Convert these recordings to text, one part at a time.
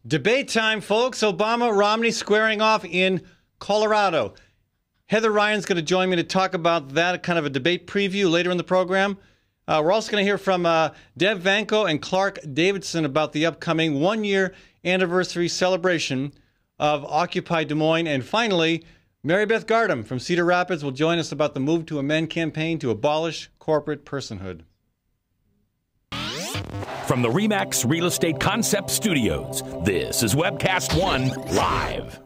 Debate time, folks. Obama, Romney squaring off in Colorado. Heather Ryan's going to join me to talk about that, kind of a debate preview later in the program. We're also going to hear from Deb Vanko and Clark Davidson about the upcoming one-year anniversary celebration of Occupy Des Moines. And finally, Mary Beth Gardam from Cedar Rapids will join us about the Move to Amend campaign to abolish corporate personhood. From the RE/MAX Real Estate Concept Studios, this is Webcast One Live.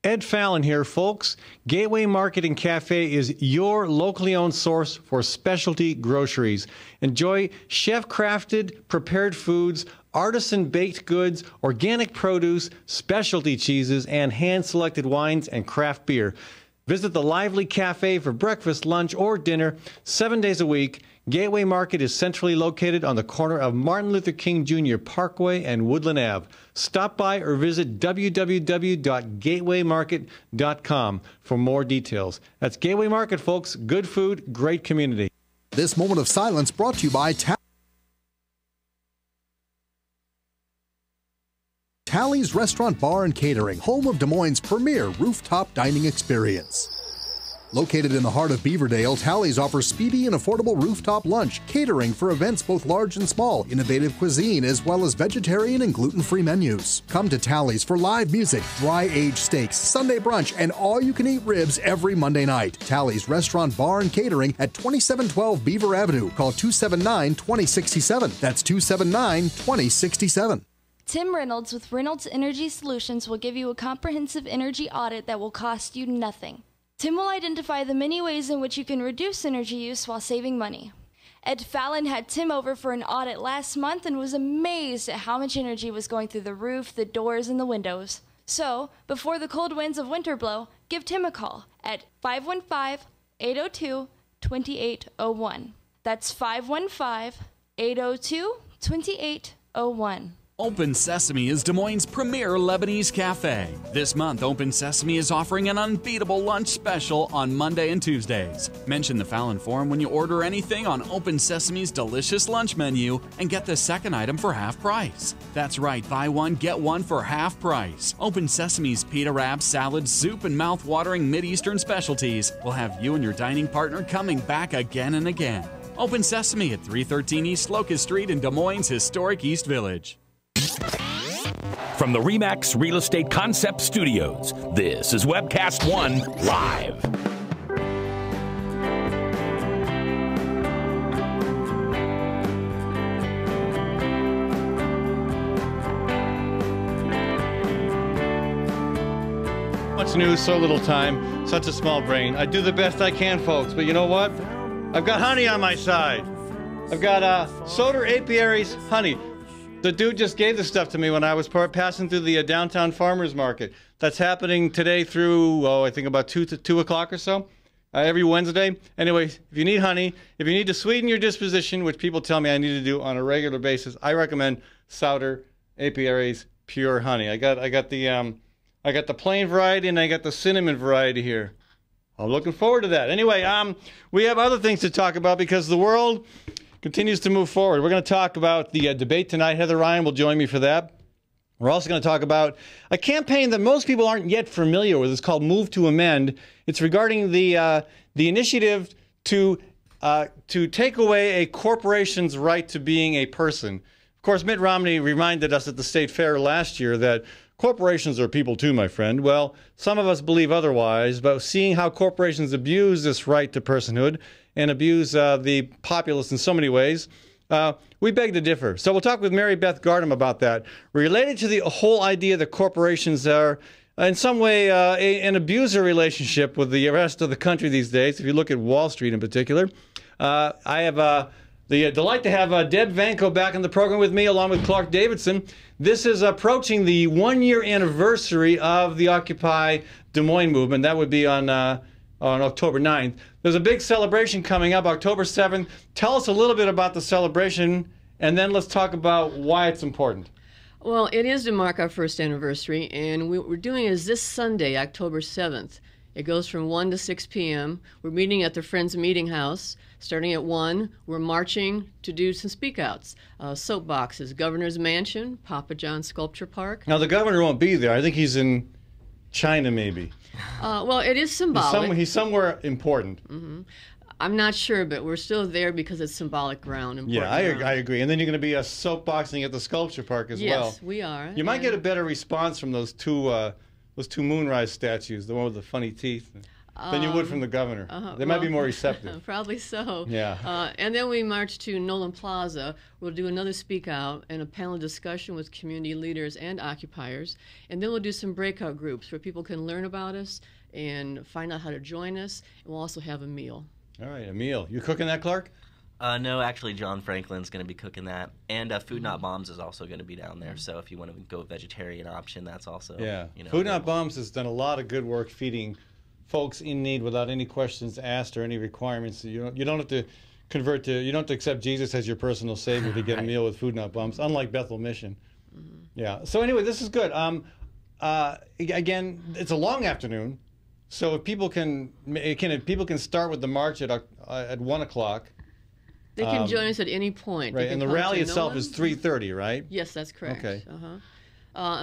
Ed Fallon here, folks. Gateway Market and Cafe is your locally owned source for specialty groceries. Enjoy chef-crafted, prepared foods, artisan baked goods, organic produce, specialty cheeses, and hand-selected wines and craft beer. Visit the lively cafe for breakfast, lunch, or dinner 7 days a week. Gateway Market is centrally located on the corner of Martin Luther King Jr. Parkway and Woodland Ave. Stop by or visit www.gatewaymarket.com for more details. That's Gateway Market, folks. Good food, great community. This moment of silence brought to you by Tally's Restaurant, Bar, and Catering, home of Des Moines' premier rooftop dining experience. Located in the heart of Beaverdale, Tally's offers speedy and affordable rooftop lunch, catering for events both large and small, innovative cuisine, as well as vegetarian and gluten-free menus. Come to Tally's for live music, dry-aged steaks, Sunday brunch, and all-you-can-eat ribs every Monday night. Tally's Restaurant, Bar, and Catering at 2712 Beaver Avenue. Call 279-2067. That's 279-2067. Tim Reynolds with Reynolds Energy Solutions will give you a comprehensive energy audit that will cost you nothing. Tim will identify the many ways in which you can reduce energy use while saving money. Ed Fallon had Tim over for an audit last month and was amazed at how much energy was going through the roof, the doors, and the windows. So, before the cold winds of winter blow, give Tim a call at 515-802-2801. That's 515-802-2801. Open Sesame is Des Moines' premier Lebanese cafe. This month, Open Sesame is offering an unbeatable lunch special on Monday and Tuesdays. Mention the Fallon Forum when you order anything on Open Sesame's delicious lunch menu and get the second item for half price. That's right, buy one, get one for half price. Open Sesame's pita wraps, salads, soup, and mouth-watering Mideastern specialties will have you and your dining partner coming back again and again. Open Sesame at 313 East Locust Street in Des Moines' historic East Village. From the RE/MAX Real Estate Concept Studios, this is Webcast One Live. Much news, so little time, such a small brain. I do the best I can, folks, but you know what? I've got honey on my side. I've got Soder Apiary's honey. The dude just gave this stuff to me when I was passing through the downtown farmers market. That's happening today through, I think about 2 o'clock or so, every Wednesday. Anyway, if you need honey, if you need to sweeten your disposition, which people tell me I need to do on a regular basis, I recommend Soder Apiary's Pure Honey. I got the plain variety and I got the cinnamon variety here. I'm looking forward to that. Anyway, we have other things to talk about because the world continues to move forward. We're going to talk about the debate tonight. Heather Ryan will join me for that. We're also going to talk about a campaign that most people aren't yet familiar with. It's called Move to Amend. It's regarding the initiative to take away a corporation's right to being a person. Of course, Mitt Romney reminded us at the state fair last year that corporations are people too, my friend. Well, some of us believe otherwise, but seeing how corporations abuse this right to personhood and abuse the populace in so many ways, we beg to differ. So we'll talk with Mary Beth Gardam about that. Related to the whole idea that corporations are in some way an abuser relationship with the rest of the country these days, if you look at Wall Street in particular. I have the delight to have Deb Vanko back in the program with me, along with Clark Davidson. This is approaching the one-year anniversary of the Occupy Des Moines movement. That would be on October 9th. There's a big celebration coming up, October 7th. Tell us a little bit about the celebration, and then let's talk about why it's important. Well, it is to mark our first anniversary, and what we're doing is this Sunday, October 7th, It goes from 1 to 6 p.m. We're meeting at the Friends Meeting House. Starting at 1, we're marching to do some speak-outs. Soapboxes, Governor's Mansion, Papa John's Sculpture Park. Now, the governor won't be there. I think he's in China, maybe. Well, it is symbolic. He's somewhere important. I'm not sure, but we're still there because it's symbolic ground. Yeah, I agree. And then you're going to be soapboxing at the Sculpture Park as well. Yes, we are. You might get a better response from those two moonrise statues, the one with the funny teeth, than you would from the governor. They might be more receptive. Probably so. Yeah. And then we march to Nolan Plaza. We'll do another speak out and a panel discussion with community leaders and occupiers. And then we'll do some breakout groups where people can learn about us and find out how to join us. And we'll also have a meal. All right, a meal. You cooking that, Clark? No, actually, John Franklin's going to be cooking that. And Food Not Bombs is also going to be down there. So if you want to go vegetarian option, that's also, Food Not Bombs has done a lot of good work feeding folks in need without any questions asked or any requirements. You don't have to you don't have to accept Jesus as your personal savior to get a meal with Food Not Bombs, unlike Bethel Mission. Yeah. So anyway, this is good. Again, it's a long afternoon. So if people can start with the march at 1 o'clock. They can join us at any point. Right, and the rally itself is 3:30, right? Yes, that's correct. Okay.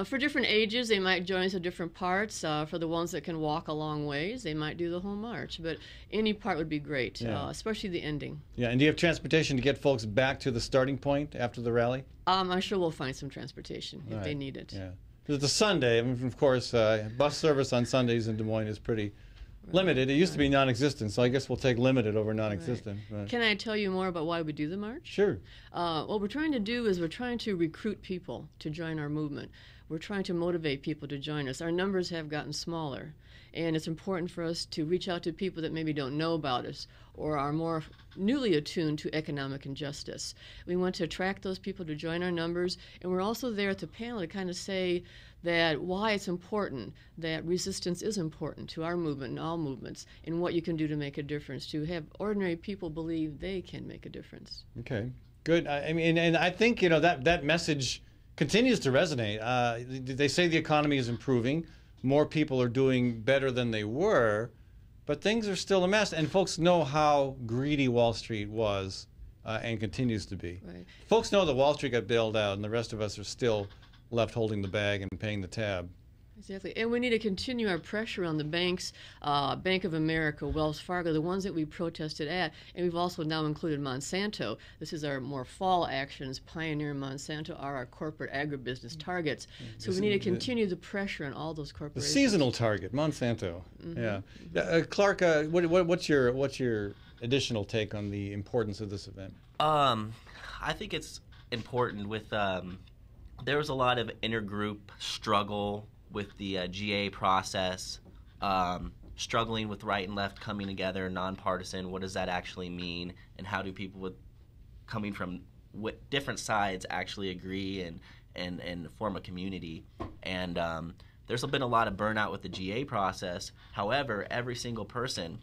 For different ages, they might join us at different parts. For the ones that can walk a long ways, they might do the whole march. But any part would be great, especially the ending. Yeah, and do you have transportation to get folks back to the starting point after the rally? I'm sure we'll find some transportation if they need it. Yeah. It's a Sunday, and of course, bus service on Sundays in Des Moines is pretty limited. It used to be non-existent, so I guess we'll take limited over non-existent. Right. Can I tell you more about why we do the march? Sure. What we're trying to do is we're trying to recruit people to join our movement. We're trying to motivate people to join us. Our numbers have gotten smaller, and it's important for us to reach out to people that maybe don't know about us or are more newly attuned to economic injustice. We want to attract those people to join our numbers, and we're also there at the panel to kind of say that why it's important, that resistance is important to our movement and all movements, and what you can do to make a difference, to have ordinary people believe they can make a difference. Okay, good. I mean, and I think, that message continues to resonate. They say the economy is improving, more people are doing better than they were, but things are still a mess, and folks know how greedy Wall Street was and continues to be. Right. Folks know that Wall Street got bailed out, and the rest of us are still left holding the bag and paying the tab. Exactly. And we need to continue our pressure on the banks, Bank of America, Wells Fargo, the ones that we protested at. And we've also now included Monsanto. This is our more fall actions. Pioneer and Monsanto are our corporate agribusiness targets. So we need to continue the pressure on all those corporations. The seasonal target, Monsanto. Yeah. Clark, what's your additional take on the importance of this event? I think it's important with... there was a lot of intergroup struggle with the GA process, struggling with right and left coming together, nonpartisan. What does that actually mean? And how do people coming from different sides actually agree and form a community? And there's been a lot of burnout with the GA process. However, every single person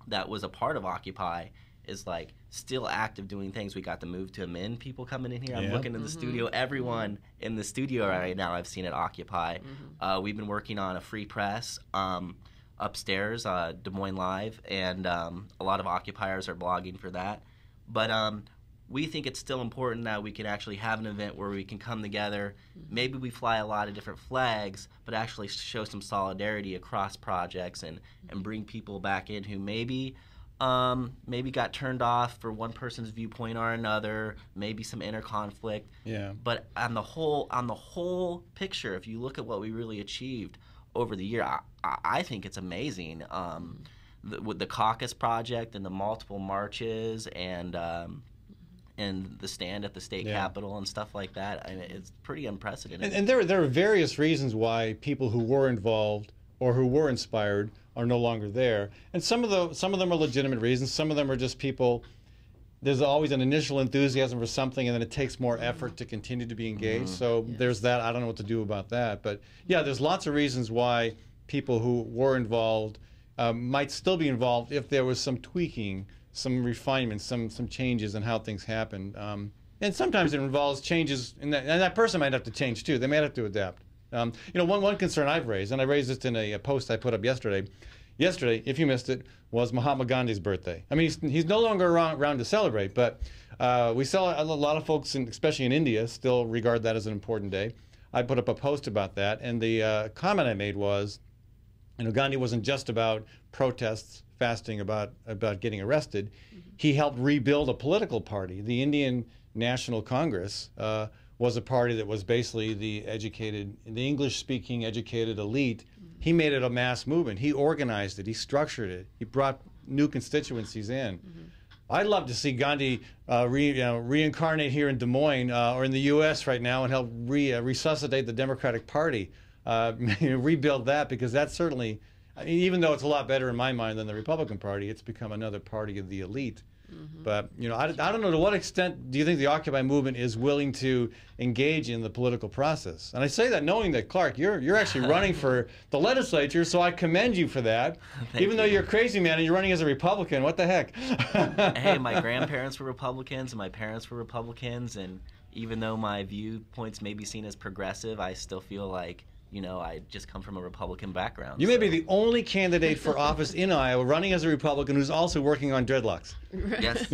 that was a part of Occupy is still active doing things. We got the Move to Amend people coming in here. I'm looking in the studio. Everyone in the studio right now I've seen at Occupy. We've been working on a free press upstairs, Des Moines Live, and a lot of occupiers are blogging for that. But we think it's still important that we can actually have an event where we can come together. Maybe we fly a lot of different flags, but actually show some solidarity across projects and bring people back in who maybe got turned off for one person's viewpoint or another, maybe some inner conflict. Yeah. But on the whole picture, if you look at what we really achieved over the year, I think it's amazing. With the caucus project and the multiple marches and the stand at the state capitol and stuff like that, I mean, it's pretty unprecedented. And there are various reasons why people who were involved or who were inspired are no longer there. And some of them are legitimate reasons. Some of them are just people, there's always an initial enthusiasm for something and then it takes more effort to continue to be engaged. So there's that. I don't know what to do about that. But yeah, there's lots of reasons why people who were involved might still be involved if there was some tweaking, some refinement, some changes in how things happen. And sometimes it involves changes, and that person might have to change too. They might have to adapt. One concern I've raised, and I raised this in a post I put up yesterday, yesterday, if you missed it, was Mahatma Gandhi's birthday. I mean, he's no longer around to celebrate, but we saw a lot of folks, especially in India, still regard that as an important day. I put up a post about that, and the comment I made was, Gandhi wasn't just about protests, fasting, about getting arrested. He helped rebuild a political party. The Indian National Congress was a party that was basically the English-speaking educated elite. He made it a mass movement. He organized it. He structured it. He brought new constituencies in. I'd love to see Gandhi reincarnate here in Des Moines or in the U.S. right now and help resuscitate the Democratic Party, rebuild that, because that's certainly, even though it's a lot better in my mind than the Republican Party, it's become another party of the elite. But I don't know, to what extent do you think the Occupy movement is willing to engage in the political process? And I say that knowing that, Clark, you're actually running for the legislature, so I commend you for that. Even though you're a crazy man and you're running as a Republican, what the heck? Hey, my grandparents were Republicans and my parents were Republicans, and even though my viewpoints may be seen as progressive, I still feel like, I just come from a Republican background. You may be the only candidate for office in Iowa running as a Republican who's also working on dreadlocks. Yes.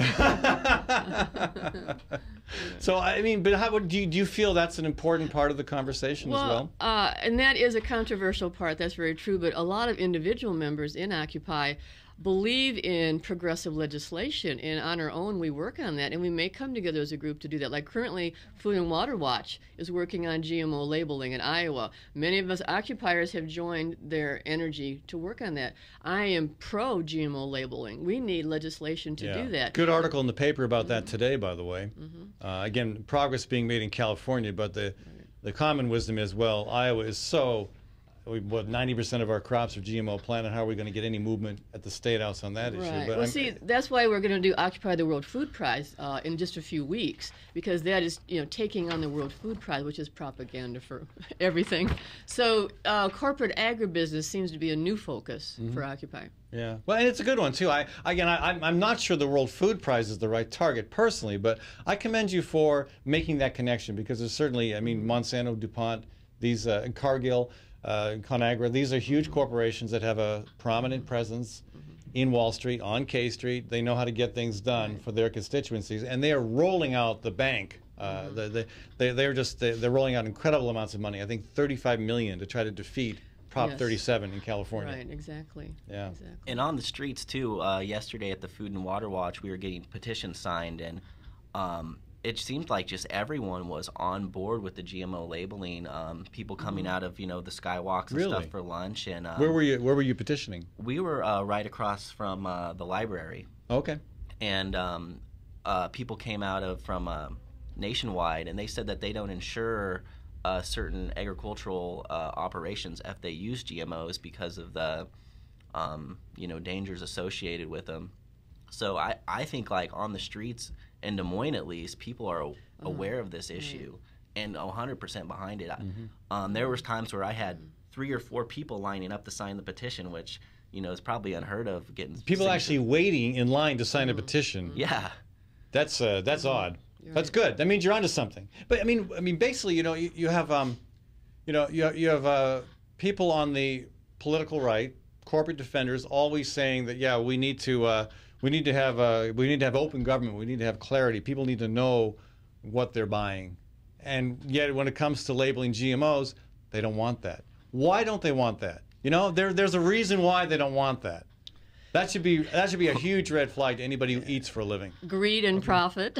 So, I mean, but how do you feel that's an important part of the conversation as well? And that is a controversial part. That's very true. But a lot of individual members in Occupy believe in progressive legislation, and on our own we work on that, and we may come together as a group to do that. Like currently, Food and Water Watch is working on GMO labeling in Iowa. Many of us occupiers have joined their energy to work on that. I am pro GMO labeling. We need legislation to do that. Good article in the paper about that today, by the way. Again, progress being made in California, but the common wisdom is, well, Iowa is so, 90% of our crops are GMO planted. How are we going to get any movement at the State House on that issue? But well, see, that's why we're going to do Occupy the World Food Prize in just a few weeks, because that is, taking on the World Food Prize, which is propaganda for everything. So corporate agribusiness seems to be a new focus for Occupy. Yeah, well, and it's a good one too. I'm not sure the World Food Prize is the right target personally, but I commend you for making that connection, because there's certainly, Monsanto, DuPont, these Cargill, ConAgra, these are huge corporations that have a prominent presence in Wall Street, on K Street. They know how to get things done for their constituencies, and they are rolling out the bank. They're rolling out incredible amounts of money. I think $35 million to try to defeat Prop 37 in California. Right, exactly. Yeah. Exactly. And on the streets too, yesterday at the Food and Water Watch, we were getting petitions signed, and it seemed like just everyone was on board with the GMO labeling. People coming out of the skywalks and stuff for lunch. And where were you petitioning? We were right across from the library. Okay. And people came out from Nationwide, and they said that they don't insure certain agricultural operations if they use GMOs because of the dangers associated with them. So I think, like, on the streets in Des Moines, at least, people are aware of this issue and 100% behind it. There was times where I had 3 or 4 people lining up to sign the petition, which is probably unheard of. Getting people actually waiting in line to sign a petition. Yeah, that's odd. That's good. That means you're onto something. But I mean, basically, you have people on the political right, corporate defenders, always saying that we need to have open government. We need to have clarity. People need to know what they're buying, and yet when it comes to labeling GMOs, they don't want that. Why don't they want that? There's a reason why they don't want that. That should be a huge red flag to anybody who eats for a living. Greed and profit.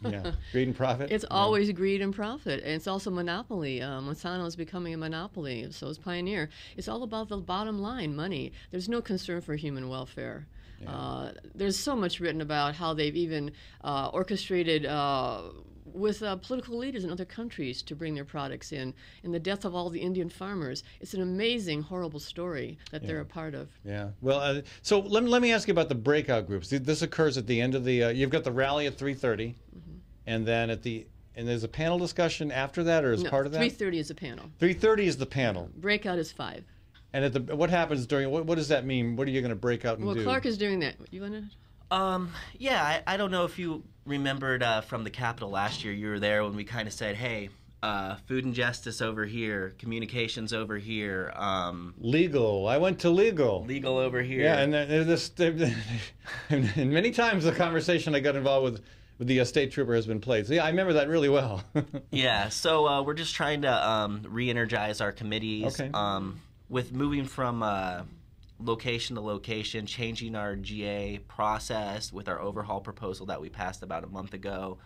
Yeah, greed and profit. It's always greed and profit, and it's also monopoly. Monsanto is becoming a monopoly, so is Pioneer. It's all about the bottom line, money. There's no concern for human welfare. Yeah. There's so much written about how they've even orchestrated with political leaders in other countries to bring their products in, and the death of all the Indian farmers. It's an amazing, horrible story that they're a part of. Yeah. Well, so let me ask you about the breakout groups. This occurs at the end of the. You've got the rally at 3:30, and then and there's a panel discussion after that, or part of that? 3:30 is the panel. 3:30 is the panel. Breakout is 5. And what happens during? What does that mean? What are you going to break out and do? Well, Clark is doing that. You want to? Yeah, I don't know if you remembered from the Capitol last year. You were there when we kind of said, hey, food and justice over here, communications over here, legal. I went to legal. Legal over here. Yeah, and and many times the conversation I got involved with the state trooper has been played. So yeah, I remember that really well. Yeah, so we're just trying to re-energize our committees. Okay. With moving from location to location, changing our GA process with our overhaul proposal that we passed about a month ago,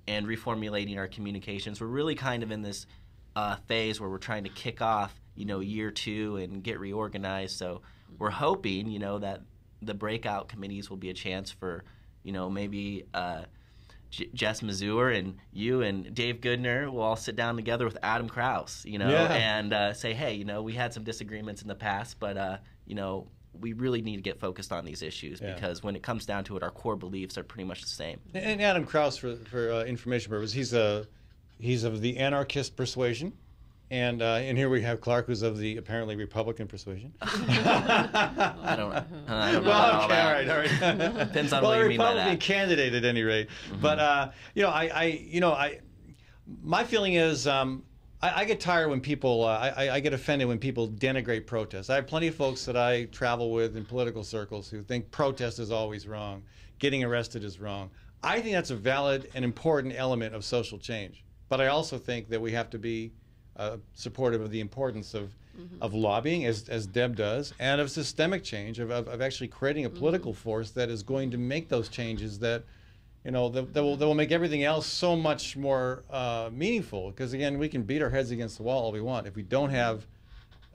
and reformulating our communications. We're really kind of in this phase where we're trying to kick off, year 2 and get reorganized. So we're hoping, that the breakout committees will be a chance for, maybe Jess Mazur and you and Dave Goodner will all sit down together with Adam Krause, and say, hey, we had some disagreements in the past, but, we really need to get focused on these issues because when it comes down to it, our core beliefs are pretty much the same. And Adam Krause, for information purposes, he's of the anarchist persuasion. And here we have Clark, who's of the apparently Republican persuasion. I don't know. Well, okay, all right. Depends on what you mean by that. Well, a Republican candidate at any rate. But my feeling is I get tired when people I get offended when people denigrate protests. I have plenty of folks that I travel with in political circles who think protest is always wrong, getting arrested is wrong. I think that's a valid and important element of social change. But I also think that we have to be supportive of the importance of lobbying, as Deb does, and of systemic change, of actually creating a political force that is going to make those changes that that will make everything else so much more meaningful. Because again, we can beat our heads against the wall all we want. If we don't have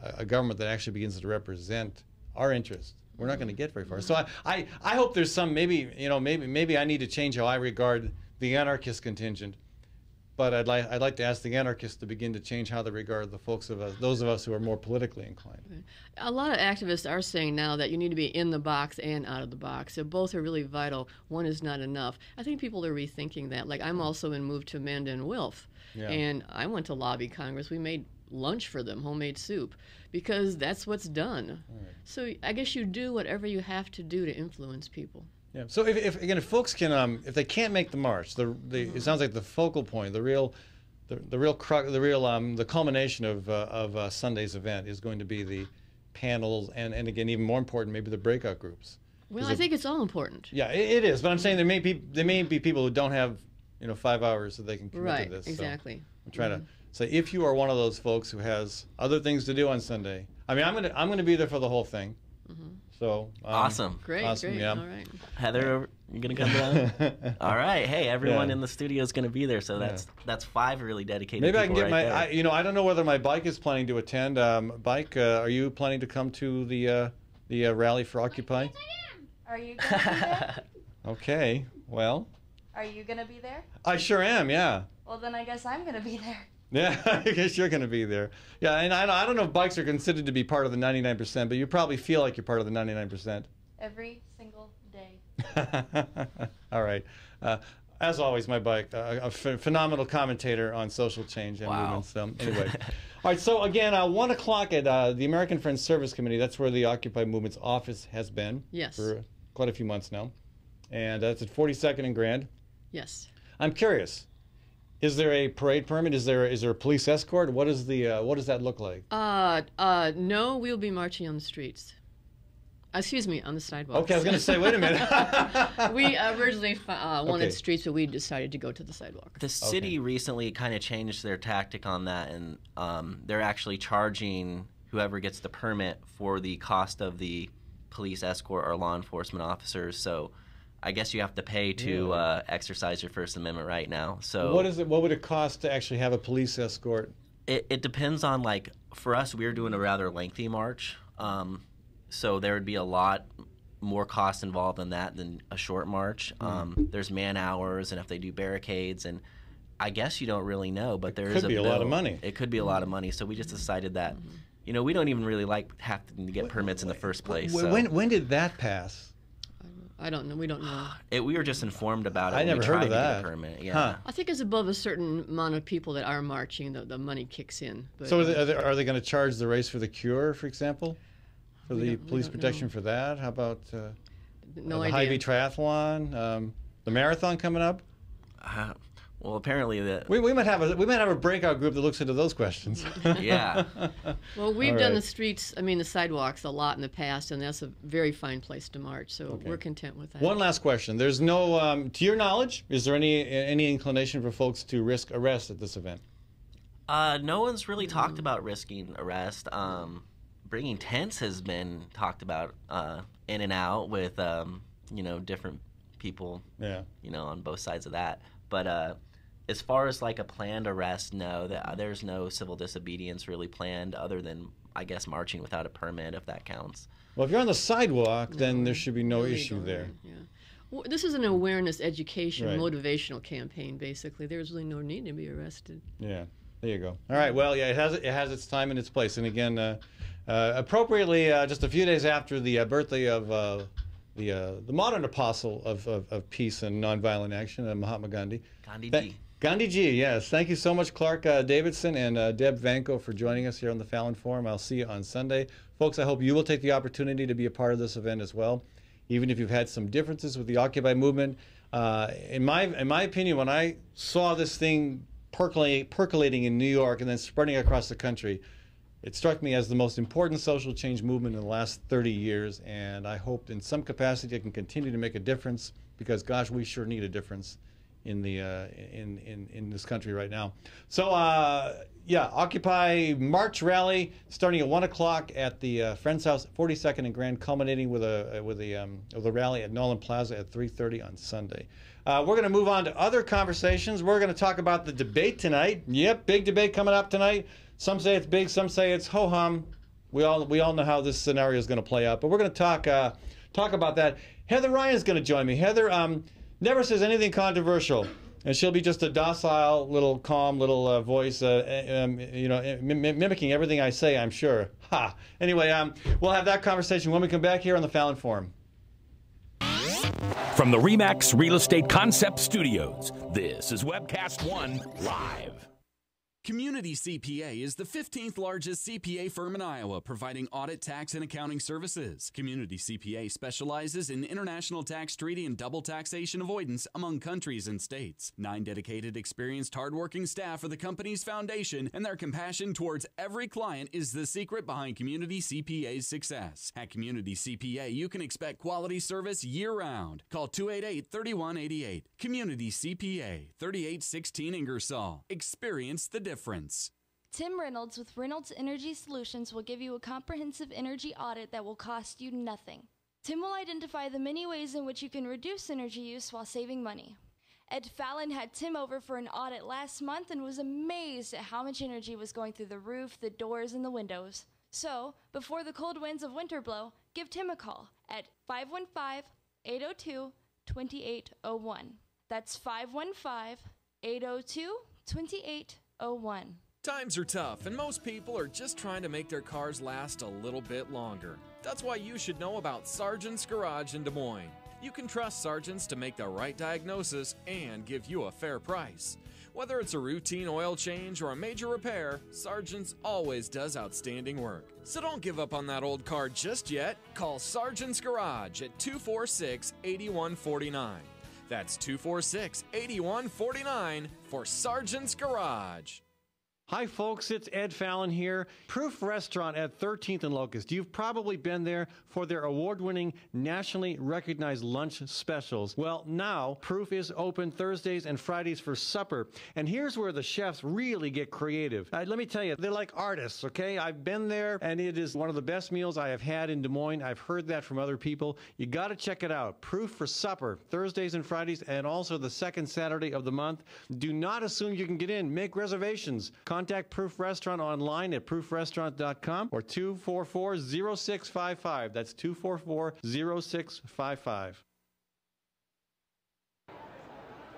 a government that actually begins to represent our interests, we're not going to get very far. So I hope there's some maybe I need to change how I regard the anarchist contingent. But I'd like to ask the anarchists to begin to change how they regard the folks those of us who are more politically inclined. A lot of activists are saying now that you need to be in the box and out of the box. So both are really vital. One is not enough. I think people are rethinking that. Like I'm also in Move to Amend and Wilf, and I went to lobby Congress. We made lunch for them, homemade soup, because that's what's done. Right. So I guess you do whatever you have to do to influence people. Yeah. So if folks can if they can't make the march, it sounds like the focal point, the culmination of Sunday's event is going to be the panels and again even more important maybe the breakout groups. Well, I think it's all important. Yeah, it is. But I'm saying there may be people who don't have 5 hours that they can commit to this. Right. Exactly. So I'm trying to say if you are one of those folks who has other things to do on Sunday, I mean I'm gonna be there for the whole thing. So awesome. Great. Yeah. All right. Heather, you gonna come down? All right. Hey, everyone in the studio is gonna be there, so that's 5 really dedicated. Maybe I can get my. I don't know whether my bike is planning to attend. Bike, are you planning to come to the rally for Occupy? Yes, I am. Are you gonna be there? Okay. Well. Are you gonna be there? I sure am. Yeah. Well, then I guess I'm gonna be there. Yeah, I guess you're going to be there. Yeah, and I don't know if bikes are considered to be part of the 99%, but you probably feel like you're part of the 99%. Every single day. All right. As always, my bike, a phenomenal commentator on social change and movements. Anyway. All right, so again, 1 o'clock at the American Friends Service Committee. That's where the Occupy Movement's office has been for quite a few months now. And that's at 42nd and Grand. Yes. I'm curious. Is there a parade permit? Is there a police escort? What does that look like? No, we'll be marching on the streets. Excuse me, on the sidewalks. Okay, I was going to say, wait a minute. We originally wanted streets, but we decided to go to the sidewalk. The city recently kind of changed their tactic on that, and they're actually charging whoever gets the permit for the cost of the police escort or law enforcement officers. So I guess you have to pay to exercise your First Amendment right now. So what would it cost to actually have a police escort? It depends on, like, for us, we're doing a rather lengthy march. So there would be a lot more cost involved in that than a short march. There's man hours, and if they do barricades, and I guess you don't really know, but there is a bill. It could be a lot of money. It could be a lot of money. So we just decided that, we don't even really like having to get permits in the first place. When did that pass? I don't know. We don't know. We were just informed about it. I never heard of that. To get a permit. Yeah. Huh. I think it's above a certain amount of people that are marching, the money kicks in. But, so are they going to charge the Race for the Cure, for example, for the police protection for that? How about the Hy-Vee Triathlon, the marathon coming up? Well, apparently we might have a breakout group that looks into those questions. Yeah. Well, we've done the streets, the sidewalks a lot in the past, and that's a very fine place to march. So we're content with that. One last question: there's no, to your knowledge, is there any inclination for folks to risk arrest at this event? No one's really talked about risking arrest. Bringing tents has been talked about in and out with different people. Yeah. On both sides of that, but. As far as like a planned arrest, no, there's no civil disobedience really planned other than, I guess, marching without a permit, if that counts. Well, if you're on the sidewalk, then there should be no issue there. Yeah. Well, this is an awareness, education, motivational campaign, basically. There's really no need to be arrested. Yeah, there you go. All right, well, yeah, it has its time and its place. And again, appropriately, just a few days after the birthday of the modern apostle of peace and nonviolent action, Mahatma Gandhi. Gandhi G, yes. Thank you so much, Clark Davidson and Deb Vanko, for joining us here on the Fallon Forum. I'll see you on Sunday. Folks, I hope you will take the opportunity to be a part of this event as well, even if you've had some differences with the Occupy movement. In my opinion, when I saw this thing percolating in New York and then spreading across the country, it struck me as the most important social change movement in the last 30 years, and I hope in some capacity it can continue to make a difference, because, gosh, we sure need a difference in the in this country right now. So yeah, Occupy March rally starting at 1 o'clock at the Friends House, 42nd and Grand, culminating with a rally at Nolan Plaza at 3:30 on Sunday. We're going to move on to other conversations. We're going to talk about the debate tonight. Yep, big debate coming up tonight. Some say it's big, some say it's ho-hum. We all know how this scenario is going to play out, but we're going to talk about that. Heather Ryan's going to join me. Heather never says anything controversial, and she'll be just a docile, calm little voice, mimicking everything I say, I'm sure. Ha! Anyway, we'll have that conversation when we come back here on the Fallon Forum. From the RE/MAX Real Estate Concept Studios, this is Webcast One Live. Community CPA is the 15th largest CPA firm in Iowa, providing audit, tax, and accounting services. Community CPA specializes in international tax treaty and double taxation avoidance among countries and states. 9 dedicated, experienced, hardworking staff are the company's foundation, and their compassion towards every client is the secret behind Community CPA's success. At Community CPA, you can expect quality service year-round. Call 288-3188. Community CPA, 3816 Ingersoll. Experience the difference. Tim Reynolds with Reynolds Energy Solutions will give you a comprehensive energy audit that will cost you nothing. Tim will identify the many ways in which you can reduce energy use while saving money. Ed Fallon had Tim over for an audit last month and was amazed at how much energy was going through the roof, the doors, and the windows. So, before the cold winds of winter blow, give Tim a call at 515-802-2801. That's 515-802-2801. Times are tough, and most people are just trying to make their cars last a little bit longer. That's why you should know about Sargent's Garage in Des Moines. You can trust Sargent's to make the right diagnosis and give you a fair price. Whether it's a routine oil change or a major repair, Sargent's always does outstanding work. So don't give up on that old car just yet. Call Sargent's Garage at 246-8149. That's 246-8149 for Sargent's Garage. Hi folks, it's Ed Fallon here. Proof Restaurant at 13th and Locust. You've probably been there for their award-winning, nationally recognized lunch specials. Well, now Proof is open Thursdays and Fridays for supper. And here's where the chefs really get creative. Let me tell you, they're like artists, okay? I've been there, and it is one of the best meals I have had in Des Moines. I've heard that from other people. You got to check it out. Proof for supper, Thursdays and Fridays, and also the second Saturday of the month. Do not assume you can get in. Make reservations. Contact Proof Restaurant online at proofrestaurant.com or 244-0655. That's 244-0655.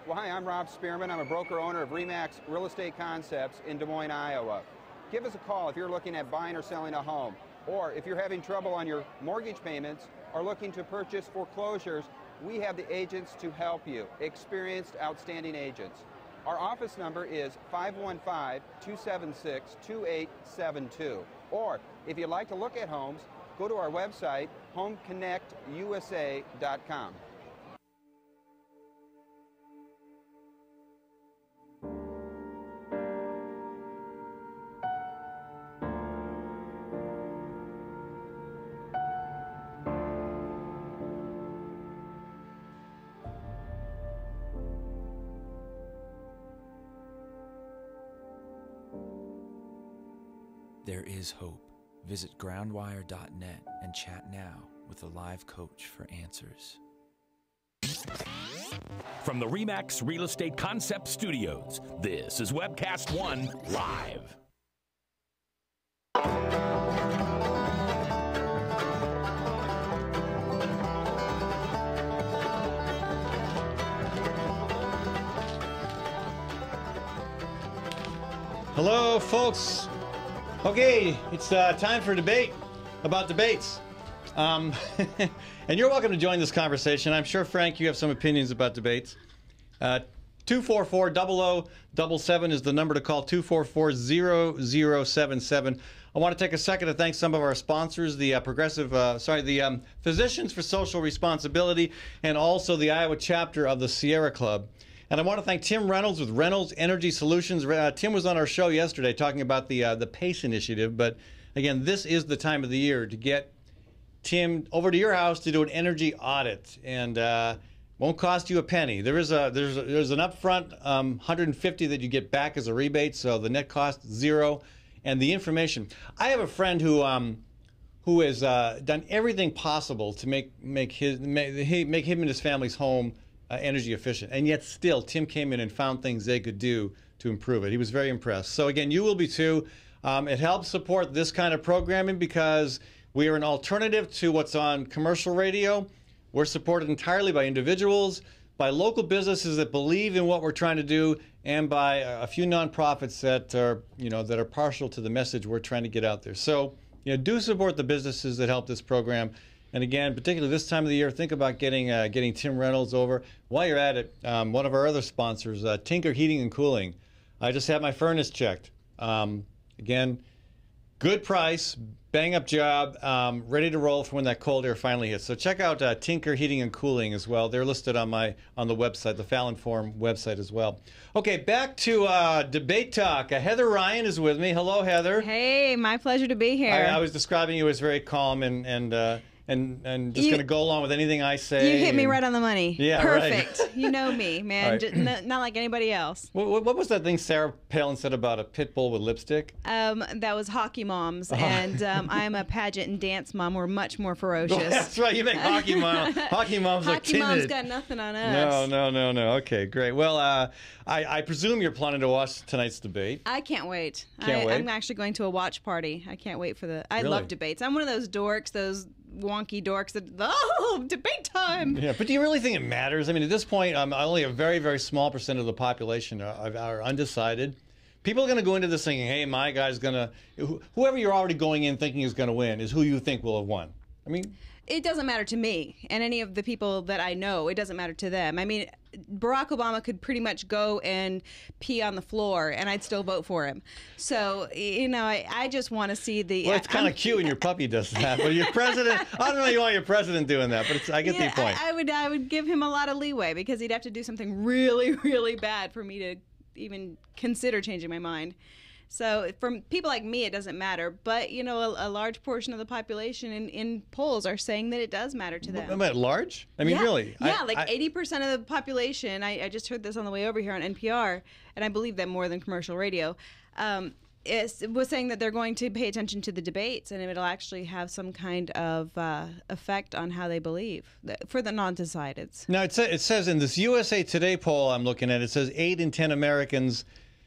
Well, hi, I'm Rob Spearman. I'm a broker-owner of RE/MAX Real Estate Concepts in Des Moines, Iowa. Give us a call if you're looking at buying or selling a home, or if you're having trouble on your mortgage payments or looking to purchase foreclosures. We have the agents to help you, experienced, outstanding agents. Our office number is 515-276-2872. Or if you'd like to look at homes, go to our website, homeconnectusa.com. There is hope. Visit groundwire.net and chat now with a live coach for answers. From the RE/MAX Real Estate Concept Studios, this is Webcast One Live. Hello, folks. Okay, it's time for a debate about debates. And you're welcome to join this conversation. I'm sure, Frank, you have some opinions about debates. 244-0077 is the number to call, 244-0077. I want to take a second to thank some of our sponsors, the the Physicians for Social Responsibility, and also the Iowa chapter of the Sierra Club. And I want to thank Tim Reynolds with Reynolds Energy Solutions. Tim was on our show yesterday talking about the PACE initiative. But again, this is the time of the year to get Tim over to your house to do an energy audit, and won't cost you a penny. There's an upfront $150 that you get back as a rebate, so the net cost $0. And the information. I have a friend who has done everything possible to make him and his family's home energy efficient, and yet still Tim came in and found things they could do to improve it. He was very impressed. So again, you will be too. It helps support this kind of programming because we are an alternative to what's on commercial radio. We're supported entirely by individuals, by local businesses that believe in what we're trying to do, and by a few nonprofits that are partial to the message we're trying to get out there. So do support the businesses that help this program. And again, particularly this time of the year, think about getting Tim Reynolds over. While you're at it, one of our other sponsors, Tinker Heating and Cooling. I just had my furnace checked. Again, good price, bang-up job, ready to roll for when that cold air finally hits. So check out Tinker Heating and Cooling as well. They're listed on the website, the Fallon Forum website as well. Okay, back to debate talk. Heather Ryan is with me. Hello, Heather. Hey, my pleasure to be here. I was describing you as very calm and just going to go along with anything I say. You hit me right on the money. Yeah, perfect. Right. You know me, man. Right. Not like anybody else. What was that thing Sarah Palin said about a pit bull with lipstick? That was hockey moms, and I'm a pageant and dance mom. We're much more ferocious. That's right. You make hockey mom. Hockey moms are timid. Hockey moms got nothing on us. No. Okay, great. Well, I presume you're planning to watch tonight's debate. I can't wait. Can't wait? I'm actually going to a watch party. I can't wait for I Really? love debates. I'm one of those dorks, those wonky dorks that, debate time. Yeah, but do you really think it matters? I mean, at this point, only a very, very small percent of the population are undecided. People are going to go into this thinking, hey, my guy's going to, whoever you're already going in thinking is going to win is who you think will have won. I mean, it doesn't matter to me and any of the people that I know. It doesn't matter to them. I mean, Barack Obama could pretty much go and pee on the floor and I'd still vote for him. So, I just want to see the... Well, it's kind of cute when your puppy does that. But your president, I don't know you want your president doing that, but I get the point. I would give him a lot of leeway because he'd have to do something really, really bad for me to even consider changing my mind. So for people like me, it doesn't matter. But, a large portion of the population in polls are saying that it does matter to them. At large? I mean, yeah. really? Yeah, 80% of the population, I just heard this on the way over here on NPR, and I believe that more than commercial radio, was saying that they're going to pay attention to the debates, and it'll actually have some kind of effect on how they believe for the non-decideds. Now, it says in this USA Today poll I'm looking at, it says 8 in 10 Americans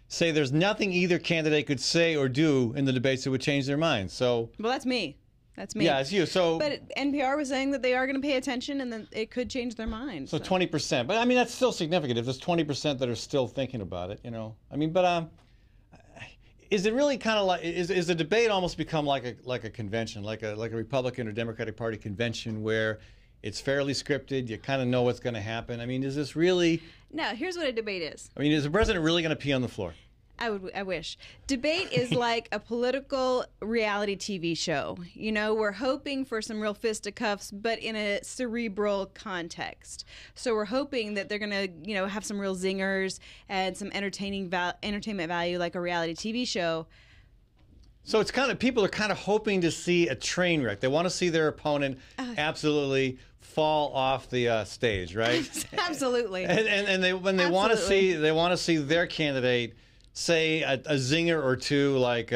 say there's nothing either candidate could say or do in the debates that would change their minds. So, well, that's me. That's me. Yeah, it's you. So, but NPR was saying that they are going to pay attention and then it could change their minds. So 20%. But I mean, that's still significant if there's 20% that are still thinking about it, I mean, but is it really kind of like, is the debate almost become like a convention, like a Republican or Democratic Party convention where it's fairly scripted, you kind of know what's going to happen? I mean, is this really... No, here's what a debate is. I mean, is the president really going to pee on the floor? I wish. Debate is like a political reality TV show. We're hoping for some real fisticuffs, but in a cerebral context. So we're hoping that they're going to, have some real zingers and some entertainment value like a reality TV show. So it's people are kind of hoping to see a train wreck. They want to see their opponent absolutely fall off the stage, right? Absolutely. And they want to see their candidate say a zinger or two, like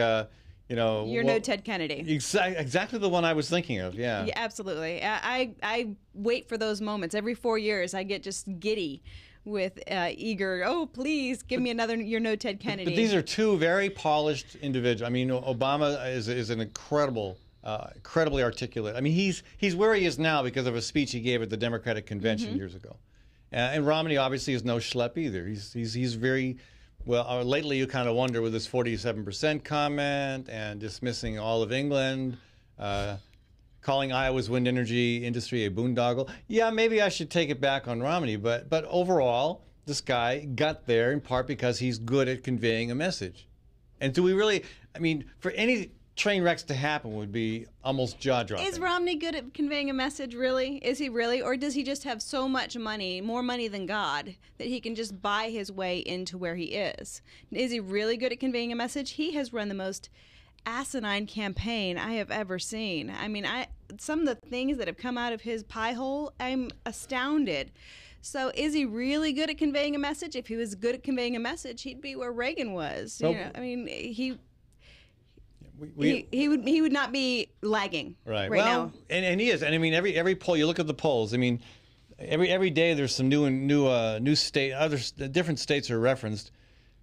You're no Ted Kennedy. Exactly the one I was thinking of. Yeah. Yeah, absolutely. I wait for those moments every 4 years. I get just giddy with eager. Oh, please give me another. You're no Ted Kennedy. But these are two very polished individuals. I mean, Obama is an incredibly articulate. I mean, he's where he is now because of a speech he gave at the Democratic convention years ago. And Romney obviously is no schlep either. He's very well. Lately, you kind of wonder with his 47% comment and dismissing all of England, calling Iowa's wind energy industry a boondoggle. Yeah, maybe I should take it back on Romney, but overall, this guy got there in part because he's good at conveying a message. And do we really? I mean, for any train wrecks to happen would be almost jaw-dropping. Is Romney good at conveying a message, really? Is he really? Or does he just have so much money, more money than God, that he can just buy his way into where he is? Is he really good at conveying a message? He has run the most asinine campaign I have ever seen. I mean, some of the things that have come out of his pie hole, I'm astounded. So is he really good at conveying a message? If he was good at conveying a message, he'd be where Reagan was. Nope. I mean, he would not be lagging right now. And he is. And I mean, every poll, you look at the polls. I mean, every day there's some new state, different states are referenced.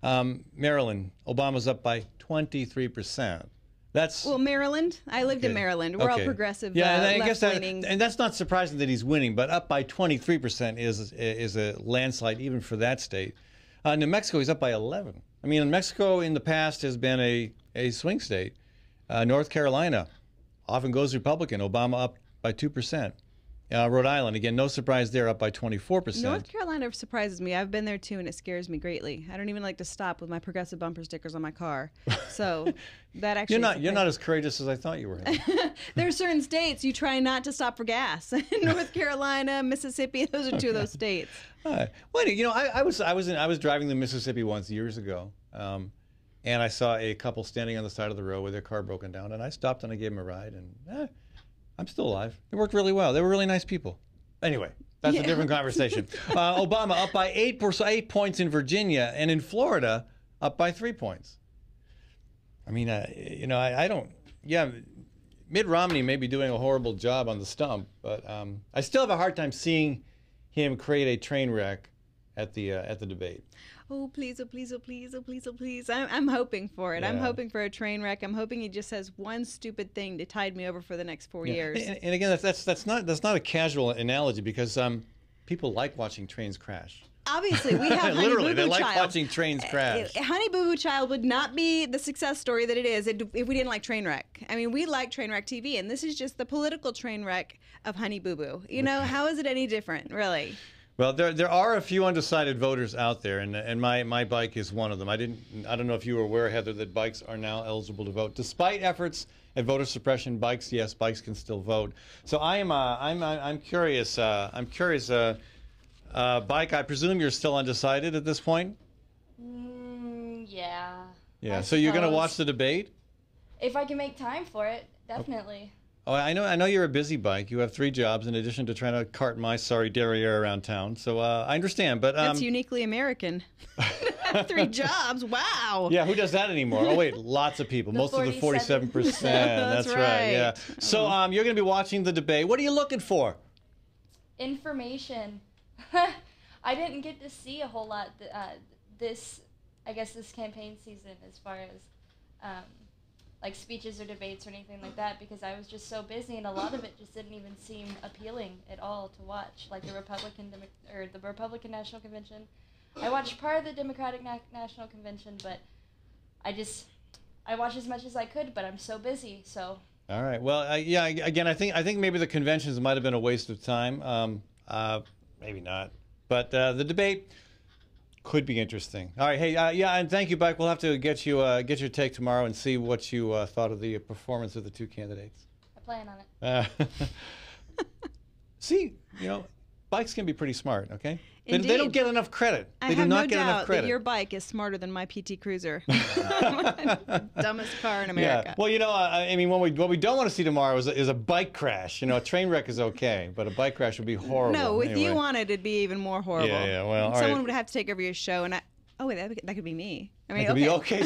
Maryland, Obama's up by 23%. Well, Maryland. I lived in Maryland. We're all progressive. Yeah, and I guess left-leaning. and that's not surprising that he's winning, but up by 23% is a landslide even for that state. New Mexico, he's up by 11. I mean, New Mexico in the past has been a swing state. North Carolina often goes Republican. Obama up by 2%. Rhode Island, again, no surprise there, up by 24%. North Carolina surprises me. I've been there too, and it scares me greatly. I don't even like to stop with my progressive bumper stickers on my car. So that actually you're not as courageous as I thought you were. There are certain states you try not to stop for gas. North Carolina, Mississippi, those are two of those states. Well, I was driving the Mississippi once years ago. And I saw a couple standing on the side of the road with their car broken down, and I stopped and I gave them a ride, and I'm still alive. It worked really well. They were really nice people. Anyway, that's a different conversation. Obama up by 8 points in Virginia, and in Florida up by 3 points. I mean, I don't. Yeah, Mitt Romney may be doing a horrible job on the stump, but I still have a hard time seeing him create a train wreck at the debate. Oh, please, oh, please, oh, please, oh, please, oh, please. I'm hoping for it. Yeah. I'm hoping for a train wreck. I'm hoping he just says one stupid thing to tide me over for the next 4 years. And again, that's not a casual analogy because people like watching trains crash. Obviously, we have Honey literally, Boo Boo they like Child. Watching trains crash. Honey Boo Boo Child would not be the success story that it is if we didn't like Trainwreck. I mean, we like Trainwreck TV, and this is just the political train wreck of Honey Boo Boo. How is it any different, really? Well, there are a few undecided voters out there, and my bike is one of them. I don't know if you were aware, Heather, that bikes are now eligible to vote, despite efforts at voter suppression. Bikes can still vote. So I'm curious. Bike, I presume you're still undecided at this point. Yeah. Yeah. So you're going to watch the debate? If I can make time for it, definitely. Oh, I know you're a busy bike. You have 3 jobs in addition to trying to cart my sorry derriere around town. So I understand, but that's uniquely American. 3 jobs. Wow. Yeah, who does that anymore? Oh wait, lots of people. Most of the 47%. That's right. Yeah. So you're going to be watching the debate. What are you looking for? Information. I didn't get to see a whole lot this campaign season as far as like speeches or debates or anything like that, because I was just so busy, and a lot of it just didn't even seem appealing at all to watch. Like the Republican National Convention, I watched part of the Democratic National Convention, but I watched as much as I could, but I'm so busy. So. All right. Well, again, I think maybe the conventions might have been a waste of time. Maybe not, but the debate could be interesting. All right, hey, and thank you, Buck. We'll have to get your take tomorrow and see what you thought of the performance of the 2 candidates. I plan on it. See, bikes can be pretty smart. Okay, Indeed. They don't get enough credit. I have no doubt that your bike is smarter than my PT Cruiser. Dumbest car in America. Yeah. Well, I mean, what we don't want to see tomorrow is a bike crash. A train wreck is okay, but a bike crash would be horrible. No, with you on it, it'd be even more horrible. Yeah. Well, someone would have to take over your show, and Oh wait, that could be me. I That could be okay.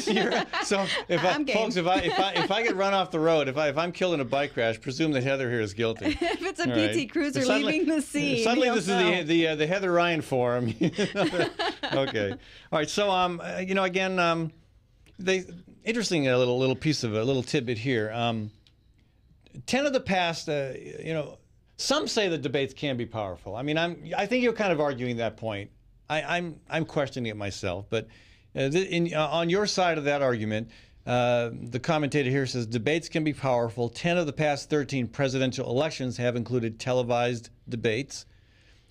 So if I'm game. folks, if I get run off the road, if I'm killed in a bike crash, presume that Heather here is guilty. If it's a All PT right. Cruiser Suddenly- leaving the scene, Suddenly, you'll this know. is the Heather Ryan Forum. Okay. All right. So again, interesting little piece of a little tidbit here. 10 of the past, some say that debates can be powerful. I mean, I think you're kind of arguing that point. I'm questioning it myself, but on your side of that argument, the commentator here says debates can be powerful. 10 of the past 13 presidential elections have included televised debates.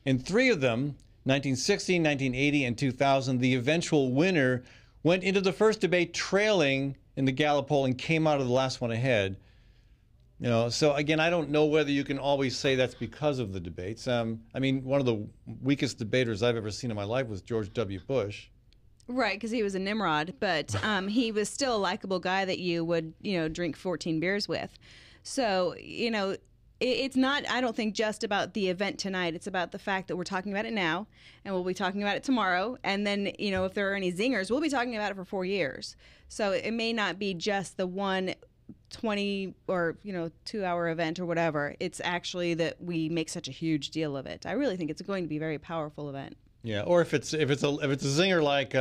In 3 of them, 1960, 1980, and 2000, the eventual winner went into the first debate trailing in the Gallup poll and came out of the last one ahead. So again, I don't know whether you can always say that's because of the debates. I mean, one of the weakest debaters I've ever seen in my life was George W. Bush. Right, because he was a Nimrod, but he was still a likable guy that you would, drink 14 beers with. So, it's not, I don't think, just about the event tonight. It's about the fact that we're talking about it now, and we'll be talking about it tomorrow. And then, if there are any zingers, we'll be talking about it for 4 years. So it may not be just the one 20 or 2-hour event or whatever. It's actually that we make such a huge deal of it. I really think it's going to be a very powerful event. Yeah, or if it's a zinger like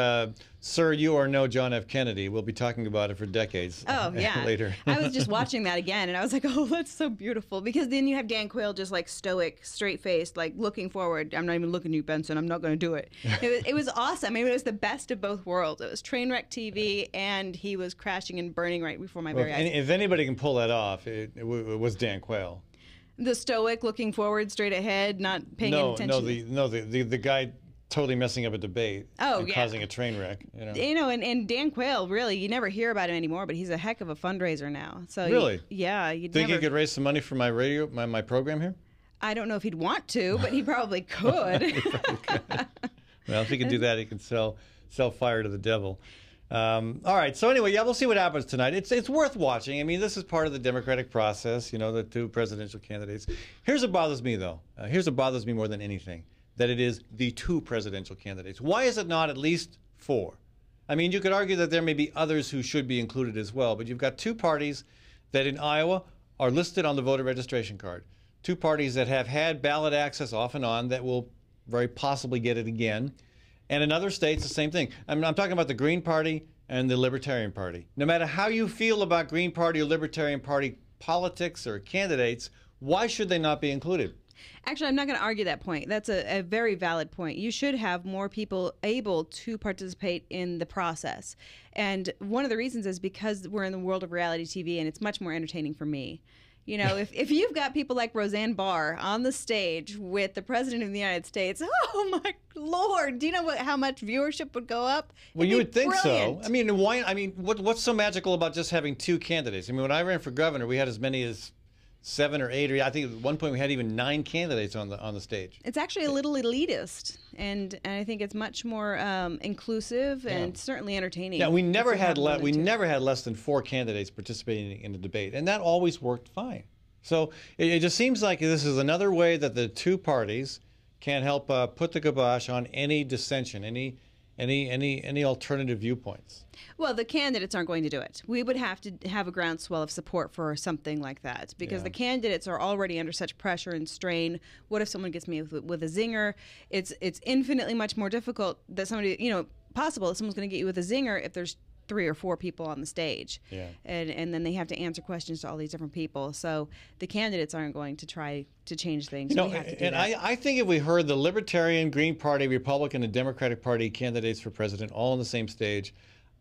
"Sir, you are no John F. Kennedy," we'll be talking about it for decades. Oh yeah, later. I was just watching that again, and I was like, "Oh, that's so beautiful." Because then you have Dan Quayle just like stoic, straight faced, like looking forward. I'm not even looking at you, Benson. I'm not going to do it. It was awesome. I mean, it was the best of both worlds. It was train wreck TV, and he was crashing and burning right before my very eyes. If anybody can pull that off, it was Dan Quayle. The stoic, looking forward, straight ahead, not paying any attention. The guy totally messing up a debate and causing a train wreck. And Dan Quayle, really, you never hear about him anymore, but he's a heck of a fundraiser now. So really? You think he could raise some money for my my program here? I don't know if he'd want to, but he probably could. Well, if he can do that, he can sell fire to the devil. All right. So anyway, we'll see what happens tonight. It's worth watching. I mean, this is part of the democratic process. The 2 presidential candidates. Here's what bothers me, though. Here's what bothers me more than anything. That it is the 2 presidential candidates. Why is it not at least 4? I mean, you could argue that there may be others who should be included as well, but you've got 2 parties that in Iowa are listed on the voter registration card. 2 parties that have had ballot access off and on that will very possibly get it again. And in other states, the same thing. I'm talking about the Green Party and the Libertarian Party. No matter how you feel about Green Party or Libertarian Party politics or candidates, why should they not be included? Actually, I'm not going to argue that point. That's a very valid point. You should have more people able to participate in the process. And one of the reasons is because we're in the world of reality TV, and it's much more entertaining for me. If you've got people like Roseanne Barr on the stage with the President of the United States, oh my Lord, do you know how much viewership would go up? Well, you would think brilliant. so. I mean, why? I mean, what's so magical about just having 2 candidates? I mean, when I ran for governor, we had as many as 7 or 8, or I think at one point we had even 9 candidates on the stage. It's actually a little elitist, and I think it's much more inclusive and certainly entertaining. Yeah, we never had less than 4 candidates participating in the debate, and that always worked fine. So it just seems like this is another way that the 2 parties can help put the kibosh on any dissension, any alternative viewpoints. Well, the candidates aren't going to do it. We would have to have a groundswell of support for something like that because the candidates are already under such pressure and strain. What if someone gets me with a zinger? It's infinitely much more difficult that somebody, possible that someone's going to get you with a zinger if there's 3 or 4 people on the stage. Yeah. And then they have to answer questions to all these different people. So the candidates aren't going to try to change things. We have to do that. I think if we heard the Libertarian, Green Party, Republican, and Democratic Party candidates for president all on the same stage,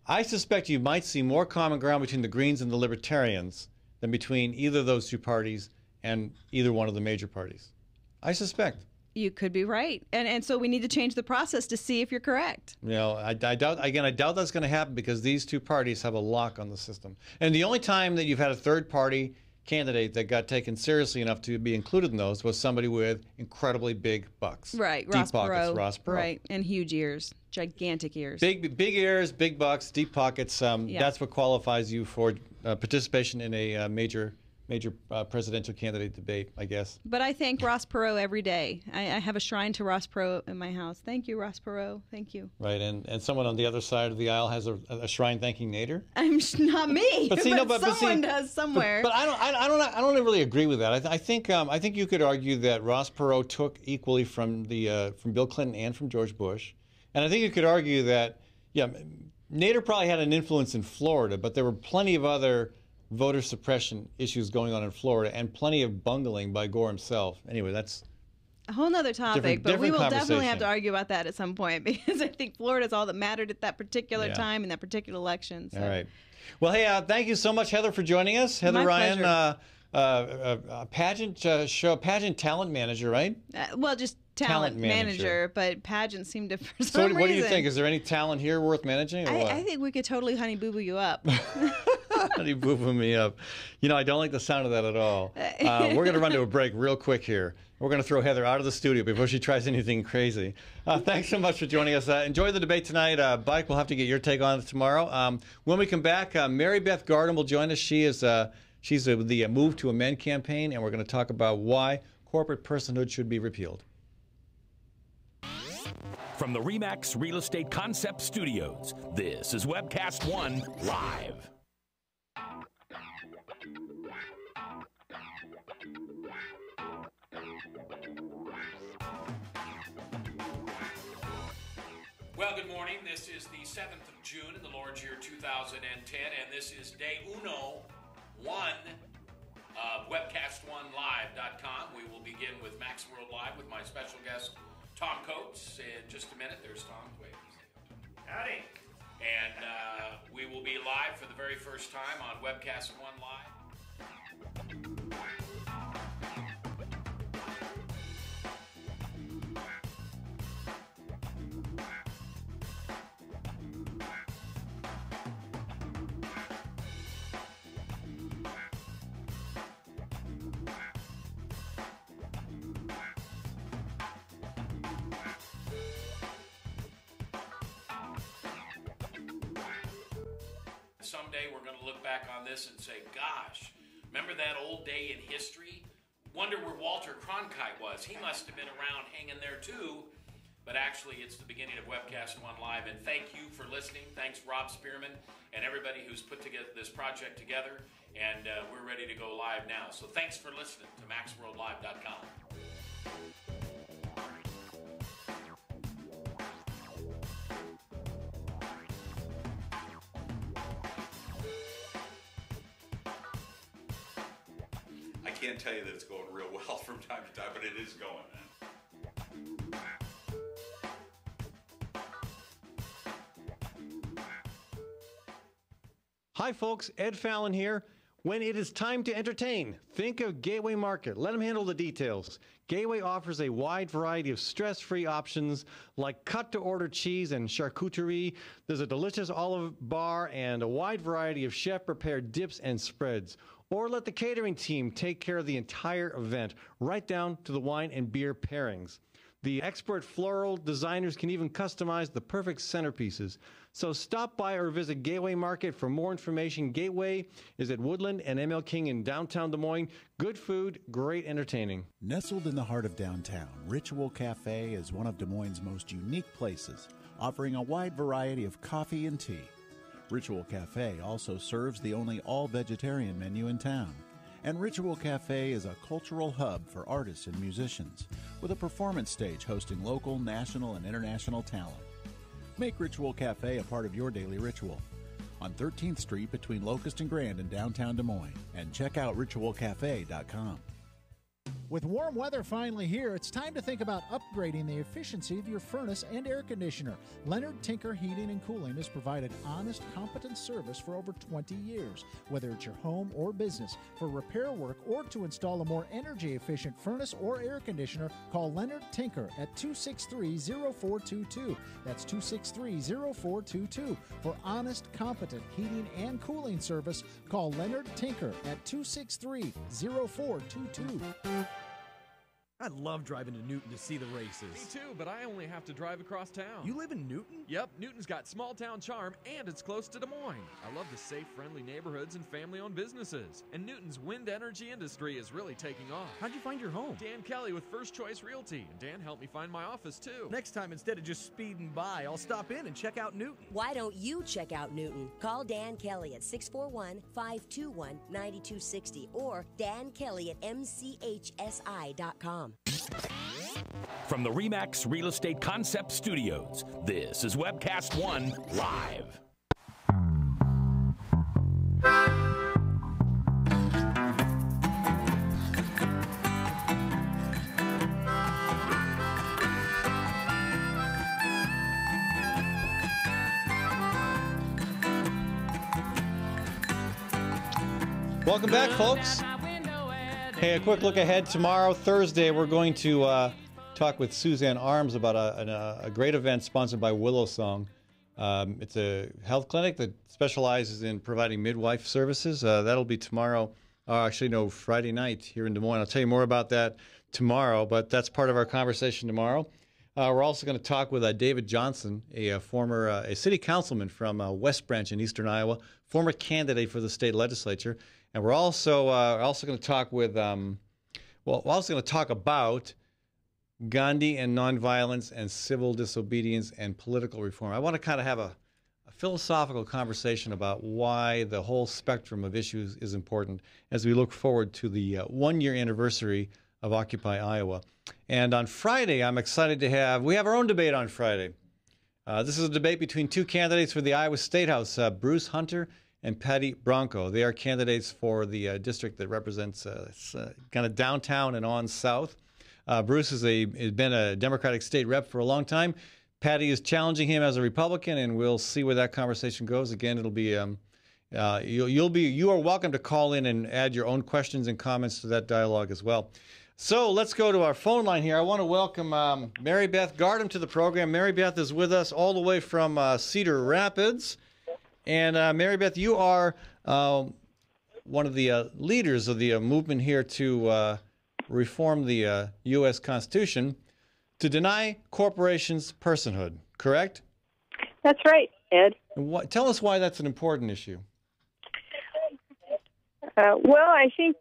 I suspect you might see more common ground between the Greens and the Libertarians than between either of those 2 parties and either one of the major parties. I suspect. You could be right. And so we need to change the process to see if you're correct. I doubt that's going to happen because these 2 parties have a lock on the system. And the only time that you've had a third party candidate that got taken seriously enough to be included in those was somebody with incredibly big bucks. Right, Ross Perot. Right, and huge ears, gigantic ears. Big ears, big bucks, deep pockets. That's what qualifies you for participation in a major major presidential candidate debate, I guess. But I thank Ross Perot every day. I have a shrine to Ross Perot in my house. Thank you, Ross Perot. Thank you. Right, and someone on the other side of the aisle has a shrine thanking Nader. Not me, but someone does somewhere. But I don't really agree with that. I think you could argue that Ross Perot took equally from Bill Clinton and from George Bush, and I think you could argue that Nader probably had an influence in Florida, but there were plenty of other voter suppression issues going on in Florida and plenty of bungling by Gore himself. Anyway, that's a whole nother topic, but we will definitely have to argue about that at some point because I think Florida is all that mattered at that particular time in that particular election. So. All right. Well, hey, thank you so much, Heather, for joining us. Heather Ryan, pageant talent manager, right? Well, just talent manager, but pageants seem to, for some reason. So what do you think? Is there any talent here worth managing? Or what? I think we could totally honey boo-boo you up. Honey boo-boo me up. I don't like the sound of that at all. We're going to run to a break real quick here. We're going to throw Heather out of the studio before she tries anything crazy. Thanks so much for joining us. Enjoy the debate tonight. Bike, we'll have to get your take on it tomorrow. When we come back, Mary Beth Garden will join us. She's the Move to Amend campaign, and we're going to talk about why corporate personhood should be repealed. From the RE/MAX Real Estate Concept Studios, this is Webcast One Live. Well, good morning. This is the 7th of June in the Lord's year 2010, and this is day 101 of WebcastOneLive.com. We will begin with Max World Live with my special guest, Tom Coates. In just a minute, there's Tom. Wait. Howdy. And we will be live for the very first time on Webcast One Live. Someday we're going to look back on this and say, gosh, remember that old day in history? Wonder where Walter Cronkite was. He must have been around hanging there too. But actually, it's the beginning of Webcast One Live. And thank you for listening. Thanks, Rob Spearman, and everybody who's put together this project together. And we're ready to go live now. So thanks for listening to MaxWorldLive.com. I can't tell you that it's going real well from time to time, but it is going. Hi, folks. Ed Fallon here. When it is time to entertain, think of Gateway Market. Let them handle the details. Gateway offers a wide variety of stress-free options like cut-to-order cheese and charcuterie. There's a delicious olive bar and a wide variety of chef-prepared dips and spreads. Or let the catering team take care of the entire event, right down to the wine and beer pairings. The expert floral designers can even customize the perfect centerpieces. So stop by or visit Gateway Market for more information. Gateway is at Woodland and ML King in downtown Des Moines. Good food, great entertaining. Nestled in the heart of downtown, Ritual Cafe is one of Des Moines' most unique places, offering a wide variety of coffee and tea. Ritual Cafe also serves the only all-vegetarian menu in town. And Ritual Cafe is a cultural hub for artists and musicians, with a performance stage hosting local, national, and international talent. Make Ritual Cafe a part of your daily ritual. On 13th Street between Locust and Grand in downtown Des Moines. And check out ritualcafe.com. With warm weather finally here, it's time to think about upgrading the efficiency of your furnace and air conditioner. Leonard Tinker Heating and Cooling has provided honest, competent service for over 20 years. Whether it's your home or business, for repair work or to install a more energy-efficient furnace or air conditioner, call Leonard Tinker at 263-0422. That's 263-0422. For honest, competent heating and cooling service, call Leonard Tinker at 263-0422. I love driving to Newton to see the races. Me too, but I only have to drive across town. You live in Newton? Yep, Newton's got small town charm and it's close to Des Moines. I love the safe, friendly neighborhoods and family-owned businesses. And Newton's wind energy industry is really taking off. How'd you find your home? Dan Kelly with First Choice Realty. And Dan helped me find my office too. Next time, instead of just speeding by, I'll stop in and check out Newton. Why don't you check out Newton? Call Dan Kelly at 641-521-9260 or Dan Kelly at mchsi.com. From the RE/MAX Real Estate Concept Studios, this is Webcast One Live. Welcome back, folks. Hey, a quick look ahead. Tomorrow, Thursday, we're going to talk with Suzanne Arms about a great event sponsored by Willow Song. It's a health clinic that specializes in providing midwife services. That'll be tomorrow. Friday night here in Des Moines. I'll tell you more about that tomorrow, but that's part of our conversation tomorrow. We're also going to talk with David Johnson, a former city councilman from West Branch in eastern Iowa, former candidate for the state legislature. And we're also going to talk with, we're also going to talk about Gandhi and nonviolence and civil disobedience and political reform. I want to kind of have a philosophical conversation about why the whole spectrum of issues is important as we look forward to the one-year anniversary of Occupy Iowa. And on Friday, I'm excited to we have our own debate on Friday. This is a debate between two candidates for the Iowa State House, Bruce Hunter and Patty Bronco. They are candidates for the district that represents kind of downtown and on south. Bruce has been a Democratic state rep for a long time. Patty is challenging him as a Republican, and we'll see where that conversation goes. Again, it'll be you are welcome to call in and add your own questions and comments to that dialogue as well. So let's go to our phone line here. I want to welcome Mary Beth Gardam to the program. Mary Beth is with us all the way from Cedar Rapids. And Mary Beth, you are one of the leaders of the movement here to reform the U.S. Constitution to deny corporations personhood, correct? That's right, Ed. And tell us why that's an important issue. Well, I think,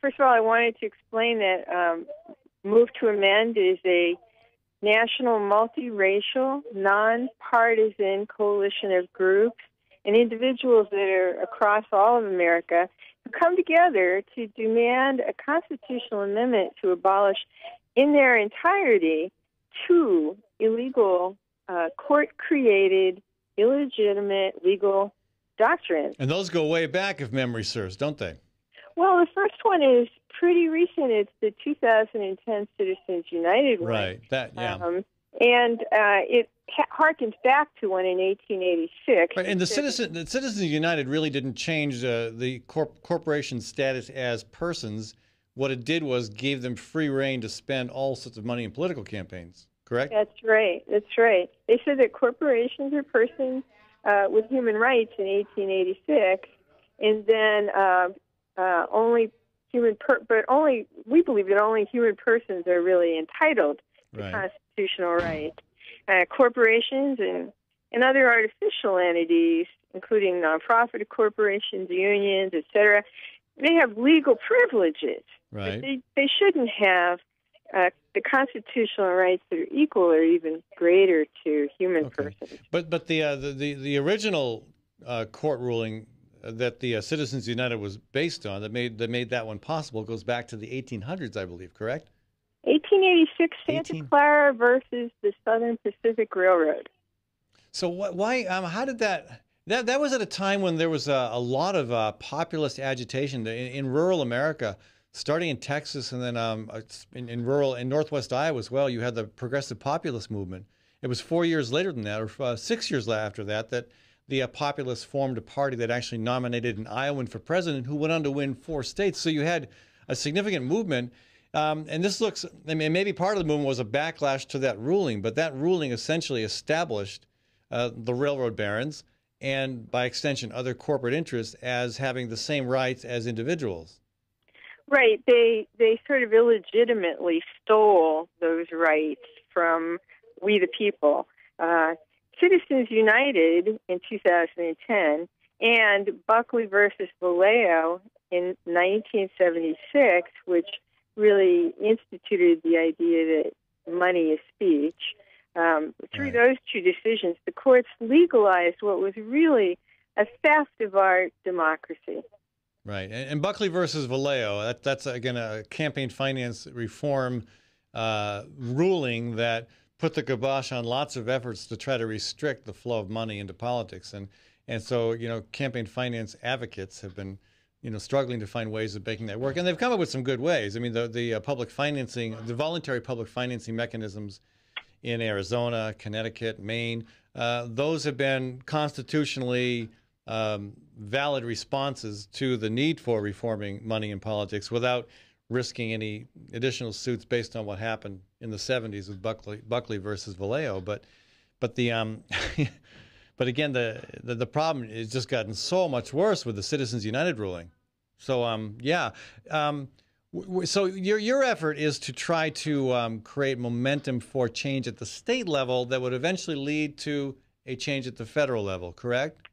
first of all, I wanted to explain that Move to Amend is a national, multiracial, nonpartisan coalition of groups and individuals that are across all of America who come together to demand a constitutional amendment to abolish in their entirety two illegal, court-created, illegitimate legal doctrines. And those go way back, if memory serves, don't they? Well, the first one is pretty recent. It's the 2010 Citizens United one. Right, that, yeah. And it harkens back to one in 1886. Right, and the Citizens United really didn't change the corporation status as persons. What it did was gave them free rein to spend all sorts of money in political campaigns, correct? That's right. That's right. They said that corporations are persons with human rights in 1886, and then we believe that only human persons are really entitled to constitutional rights. Corporations and other artificial entities, including nonprofit corporations, unions, etc., they have legal privileges. Right. But they shouldn't have the constitutional rights that are equal or even greater to human persons. But the original court ruling that the Citizens United was based on that made that one possible goes back to the 1800s, I believe, correct? 1886 Santa Clara versus the Southern Pacific Railroad. So why? How did that was at a time when there was a lot of populist agitation in rural America, starting in Texas and then in Northwest Iowa as well. You had the progressive populist movement. It was 4 years later than that, or 6 years after that, that the populists formed a party that actually nominated an Iowan for president who went on to win 4 states. So you had a significant movement. And this looks, I mean, maybe part of the movement was a backlash to that ruling, but that ruling essentially established the railroad barons and, by extension, other corporate interests as having the same rights as individuals. Right. They sort of illegitimately stole those rights from we the people. Citizens United in 2010 and Buckley versus Vallejo in 1976, which really instituted the idea that money is speech. Through those two decisions, the courts legalized what was really a theft of our democracy. Right. And Buckley versus Vallejo, that's again, a campaign finance reform ruling that put the kibosh on lots of efforts to try to restrict the flow of money into politics. And so, campaign finance advocates have been, struggling to find ways of making that work. And they've come up with some good ways. I mean, the public financing, the voluntary public financing mechanisms in Arizona, Connecticut, Maine, those have been constitutionally valid responses to the need for reforming money in politics without risking any additional suits based on what happened in the 70s with Buckley versus Vallejo. But the but again, the problem has just gotten so much worse with the Citizens United ruling. So so your effort is to try to create momentum for change at the state level that would eventually lead to a change at the federal level, correct?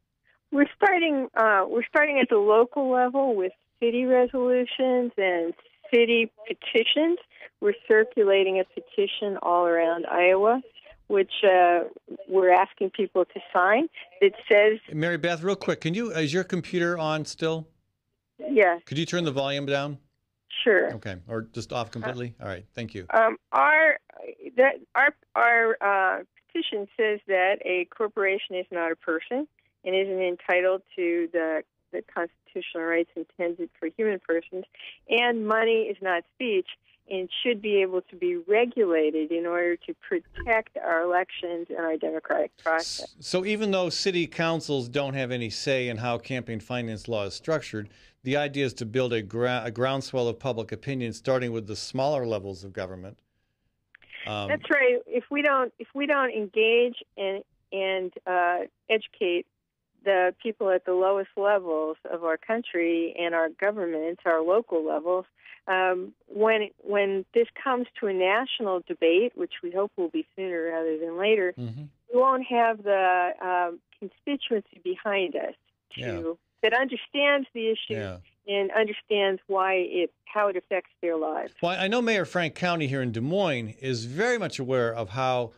We're starting at the local level with city resolutions and city petitions. We're circulating a petition all around Iowa, which we're asking people to sign. That says, Mary Beth, real quick, is your computer on still? Yes. Could you turn the volume down? Sure. Okay, or just off completely? All right, thank you. Our petition says that a corporation is not a person and isn't entitled to the constitutional rights intended for human persons, and money is not speech and should be able to be regulated in order to protect our elections and our democratic process. So even though city councils don't have any say in how campaign finance law is structured, the idea is to build a groundswell of public opinion, starting with the smaller levels of government. That's right. If we don't engage and educate the people at the lowest levels of our country and our governments, our local levels, when this comes to a national debate, which we hope will be sooner rather than later, we won't have the constituency behind us that understands the issue and understands how it affects their lives. Well, I know Mayor Frank County here in Des Moines is very much aware of how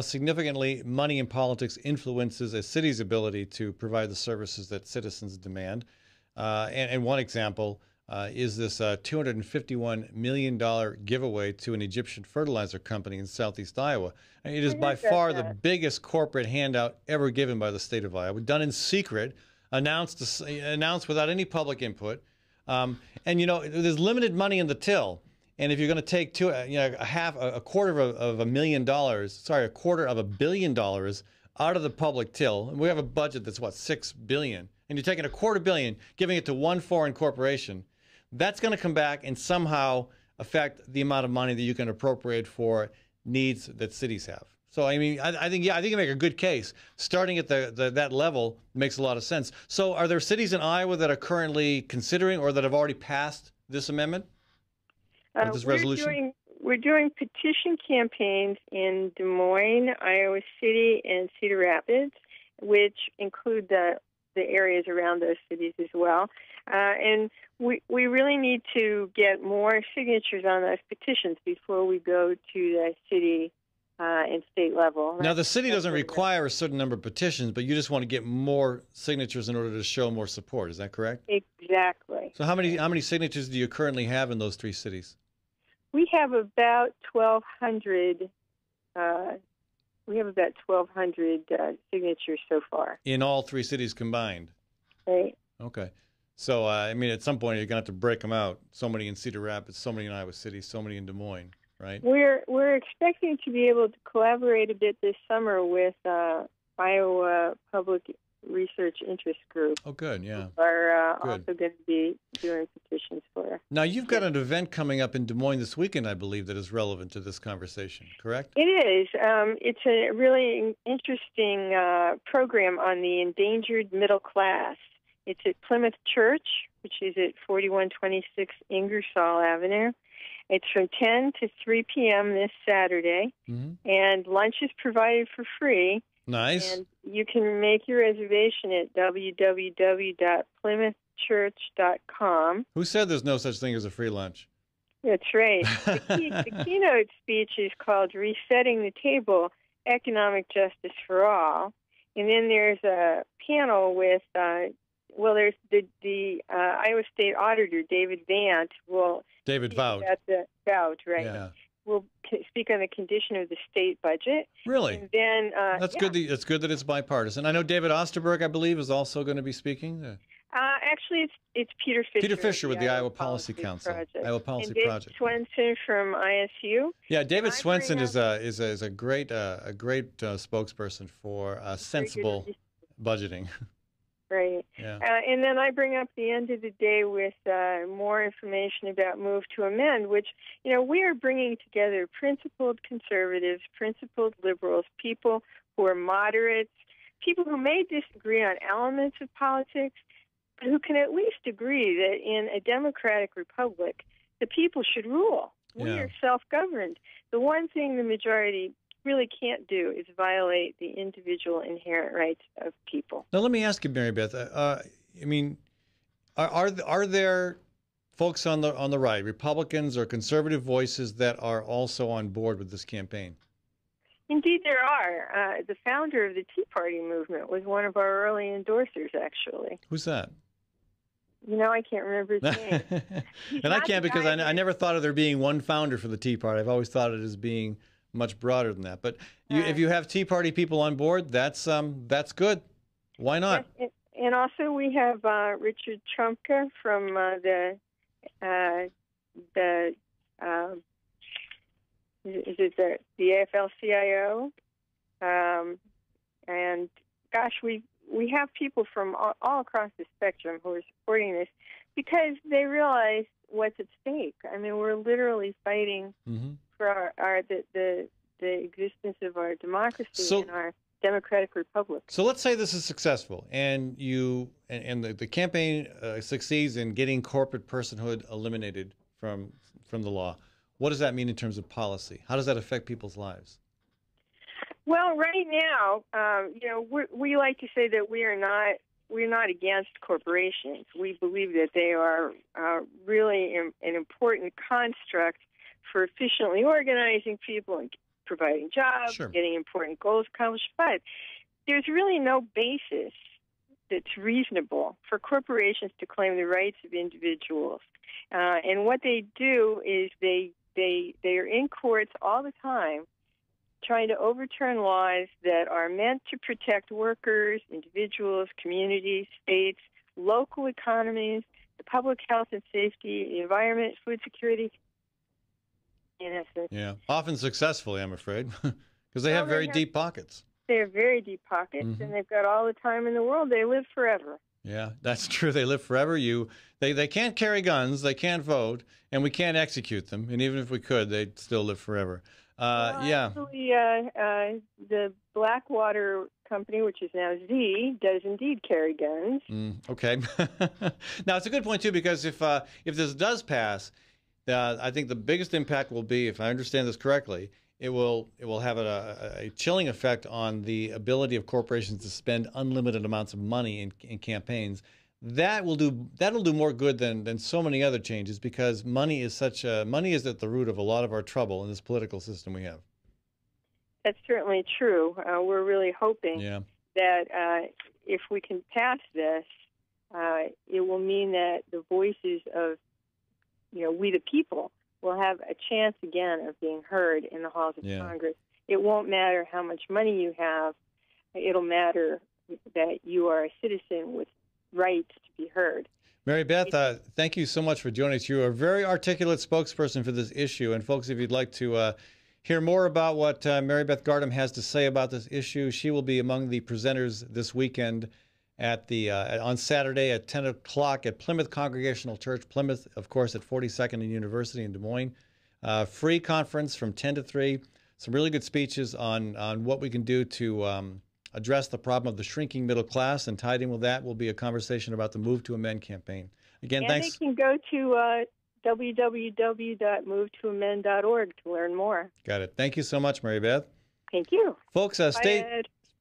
significantly money in politics influences a city's ability to provide the services that citizens demand. And one example is this $251 million giveaway to an Egyptian fertilizer company in southeast Iowa. And it is by far the biggest corporate handout ever given by the state of Iowa, done in secret, announced without any public input. And, there's limited money in the till. And if you're going to take a quarter of $1 billion out of the public till, and we have a budget that's $6 billion, and you're taking $250 million, giving it to one foreign corporation, that's going to come back and somehow affect the amount of money that you can appropriate for needs that cities have. So I think you make a good case. Starting at that level makes a lot of sense. So are there cities in Iowa that are currently considering or that have already passed this amendment? This resolution? We're doing petition campaigns in Des Moines, Iowa City, and Cedar Rapids, which include the areas around those cities as well. And we really need to get more signatures on those petitions before we go to the city and state level. Now, the city doesn't require a certain number of petitions, but you just want to get more signatures in order to show more support. Is that correct? Exactly. So how many signatures do you currently have in those three cities? We have about 1,200. We have about 1,200 signatures so far. In all three cities combined? Right. Okay. So, at some point you're going to have to break them out. So many in Cedar Rapids, so many in Iowa City, so many in Des Moines, right? We're expecting to be able to collaborate a bit this summer with Iowa Public Research Interest Group. Oh, good, yeah. Who are also going to be doing petitions for us. Now, you've got an event coming up in Des Moines this weekend, I believe, that is relevant to this conversation, correct? It is. It's a really interesting program on the endangered middle class It's at Plymouth Church, which is at 4126 Ingersoll Avenue. It's from 10 to 3 p.m. this Saturday, and lunch is provided for free. Nice. And you can make your reservation at www.plymouthchurch.com. Who said there's no such thing as a free lunch? That's right. The keynote speech is called Resetting the Table, Economic Justice for All. And then there's a panel with, there's the Iowa State Auditor, David Vaught. David Vaught. Vaught, right. Yeah. We'll speak on the condition of the state budget. Really? And then, That's good. It's good that it's bipartisan. I know David Osterberg, I believe, is also going to be speaking. Actually, it's Peter Fisher. Peter Fisher with the Iowa Policy Council, Iowa Policy and David Project. Swenson from ISU. Yeah, David Swenson is a great spokesperson for sensible budgeting. Right. Yeah. And then I bring up the end of the day with more information about Move to Amend, which, we are bringing together principled conservatives, principled liberals, people who are moderates, people who may disagree on elements of politics, but who can at least agree that in a democratic republic, the people should rule. We are self-governed. The one thing the majority really can't do is violate the individual inherent rights of people. Now, let me ask you, Mary Beth. Are there folks on the right, Republicans or conservative voices, that are also on board with this campaign? Indeed, there are. The founder of the Tea Party movement was one of our early endorsers, actually. Who's that? I can't remember his name. And I can't, because I never thought of there being one founder for the Tea Party. I've always thought of it as being much broader than that. But if you have Tea Party people on board, that's good. Why not? Yes, and also we have Richard Trumka from the AFL-CIO, and gosh, we have people from all across the spectrum who are supporting this because they realize what's at stake. I mean, we're literally fighting for the existence of our democracy and our democratic republic. So let's say this is successful, and the campaign succeeds in getting corporate personhood eliminated from the law. What does that mean in terms of policy? How does that affect people's lives? Well, right now, we like to say that we're not against corporations. We believe that they are really an important construct for efficiently organizing people and providing jobs, getting important goals accomplished. But there's really no basis that's reasonable for corporations to claim the rights of individuals. And what they do is they are in courts all the time trying to overturn laws that are meant to protect workers, individuals, communities, states, local economies, the public health and safety, the environment, food security, in essence. Yeah, often successfully, I'm afraid, because they have very deep pockets. They have very deep pockets, and they've got all the time in the world. They live forever. Yeah, that's true. They live forever. They can't carry guns, they can't vote, and we can't execute them. And even if we could, they'd still live forever. Actually, the Blackwater company, which is now Z, does indeed carry guns. Okay. Now, it's a good point, too, because if this does pass, I think the biggest impact will be, if I understand this correctly, it will have a chilling effect on the ability of corporations to spend unlimited amounts of money in campaigns. That'll do more good than so many other changes, because money is at the root of a lot of our trouble in this political system we have. That's certainly true. We're really hoping that if we can pass this, it will mean that the voices of we the people will have a chance again of being heard in the halls of Congress. It won't matter how much money you have. It'll matter that you are a citizen with rights to be heard. Mary Beth, thank you so much for joining us. You're a very articulate spokesperson for this issue. And folks, if you'd like to hear more about what Mary Beth Gardam has to say about this issue, she will be among the presenters this weekend on Saturday at 10 o'clock at Plymouth Congregational Church. Plymouth, of course, at 42nd and University in Des Moines. Free conference from 10 to 3. Some really good speeches on what we can do to address the problem of the shrinking middle class, and tied in with that will be a conversation about the Move to Amend campaign. Again, and thanks. they can go to www.movetoamend.org to learn more. Got it. Thank you so much, Mary Beth. Thank you. Folks,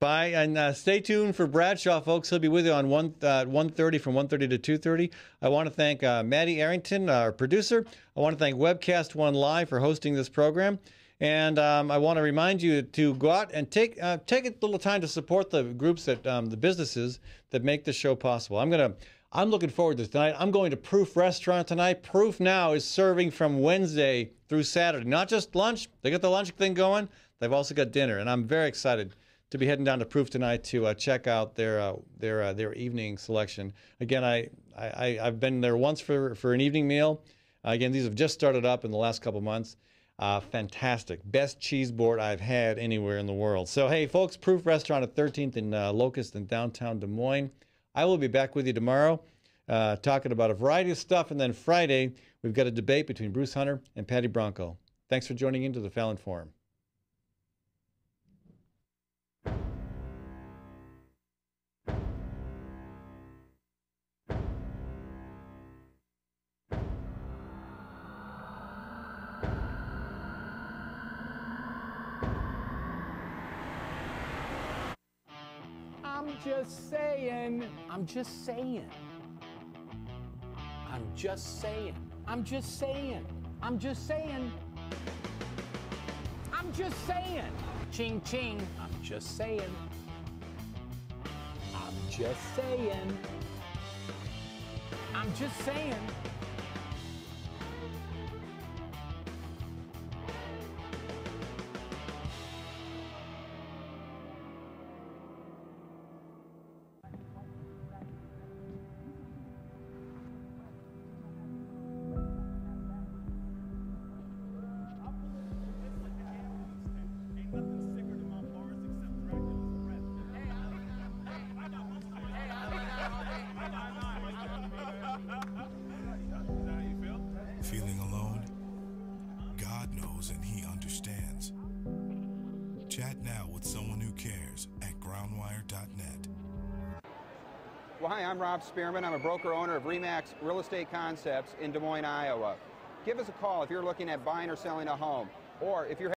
Bye, and stay tuned for Bradshaw, folks. He'll be with you on 1:30 from 1:30 to 2:30. I want to thank Maddie Arrington, our producer. I want to thank Webcast One Live for hosting this program. And I want to remind you to go out and take a little time to support the groups that the businesses that make the show possible. I'm looking forward to tonight. I'm going to Proof Restaurant tonight. Proof now is serving from Wednesday through Saturday. Not just lunch. They got the lunch thing going. They've also got dinner, and I'm very excited to be heading down to Proof tonight to check out their evening selection. Again, I've been there once for an evening meal. Again, these have just started up in the last couple months. Fantastic. Best cheese board I've had anywhere in the world. So, hey, folks, Proof Restaurant at 13th and Locust in downtown Des Moines. I will be back with you tomorrow talking about a variety of stuff. And then Friday, we've got a debate between Bruce Hunter and Patty Bronco. Thanks for joining into the Fallon Forum. I'm just saying. I'm just saying. I'm just saying. I'm just saying. I'm just saying. I'm just saying. Ching ching. I'm just saying. I'm just saying. I'm just saying. Feeling alone? God knows and He understands. Chat now with someone who cares at groundwire.net. Well, hi, I'm Rob Spearman. I'm a broker owner of RE/MAX Real Estate Concepts in Des Moines, Iowa. Give us a call if you're looking at buying or selling a home, or if you're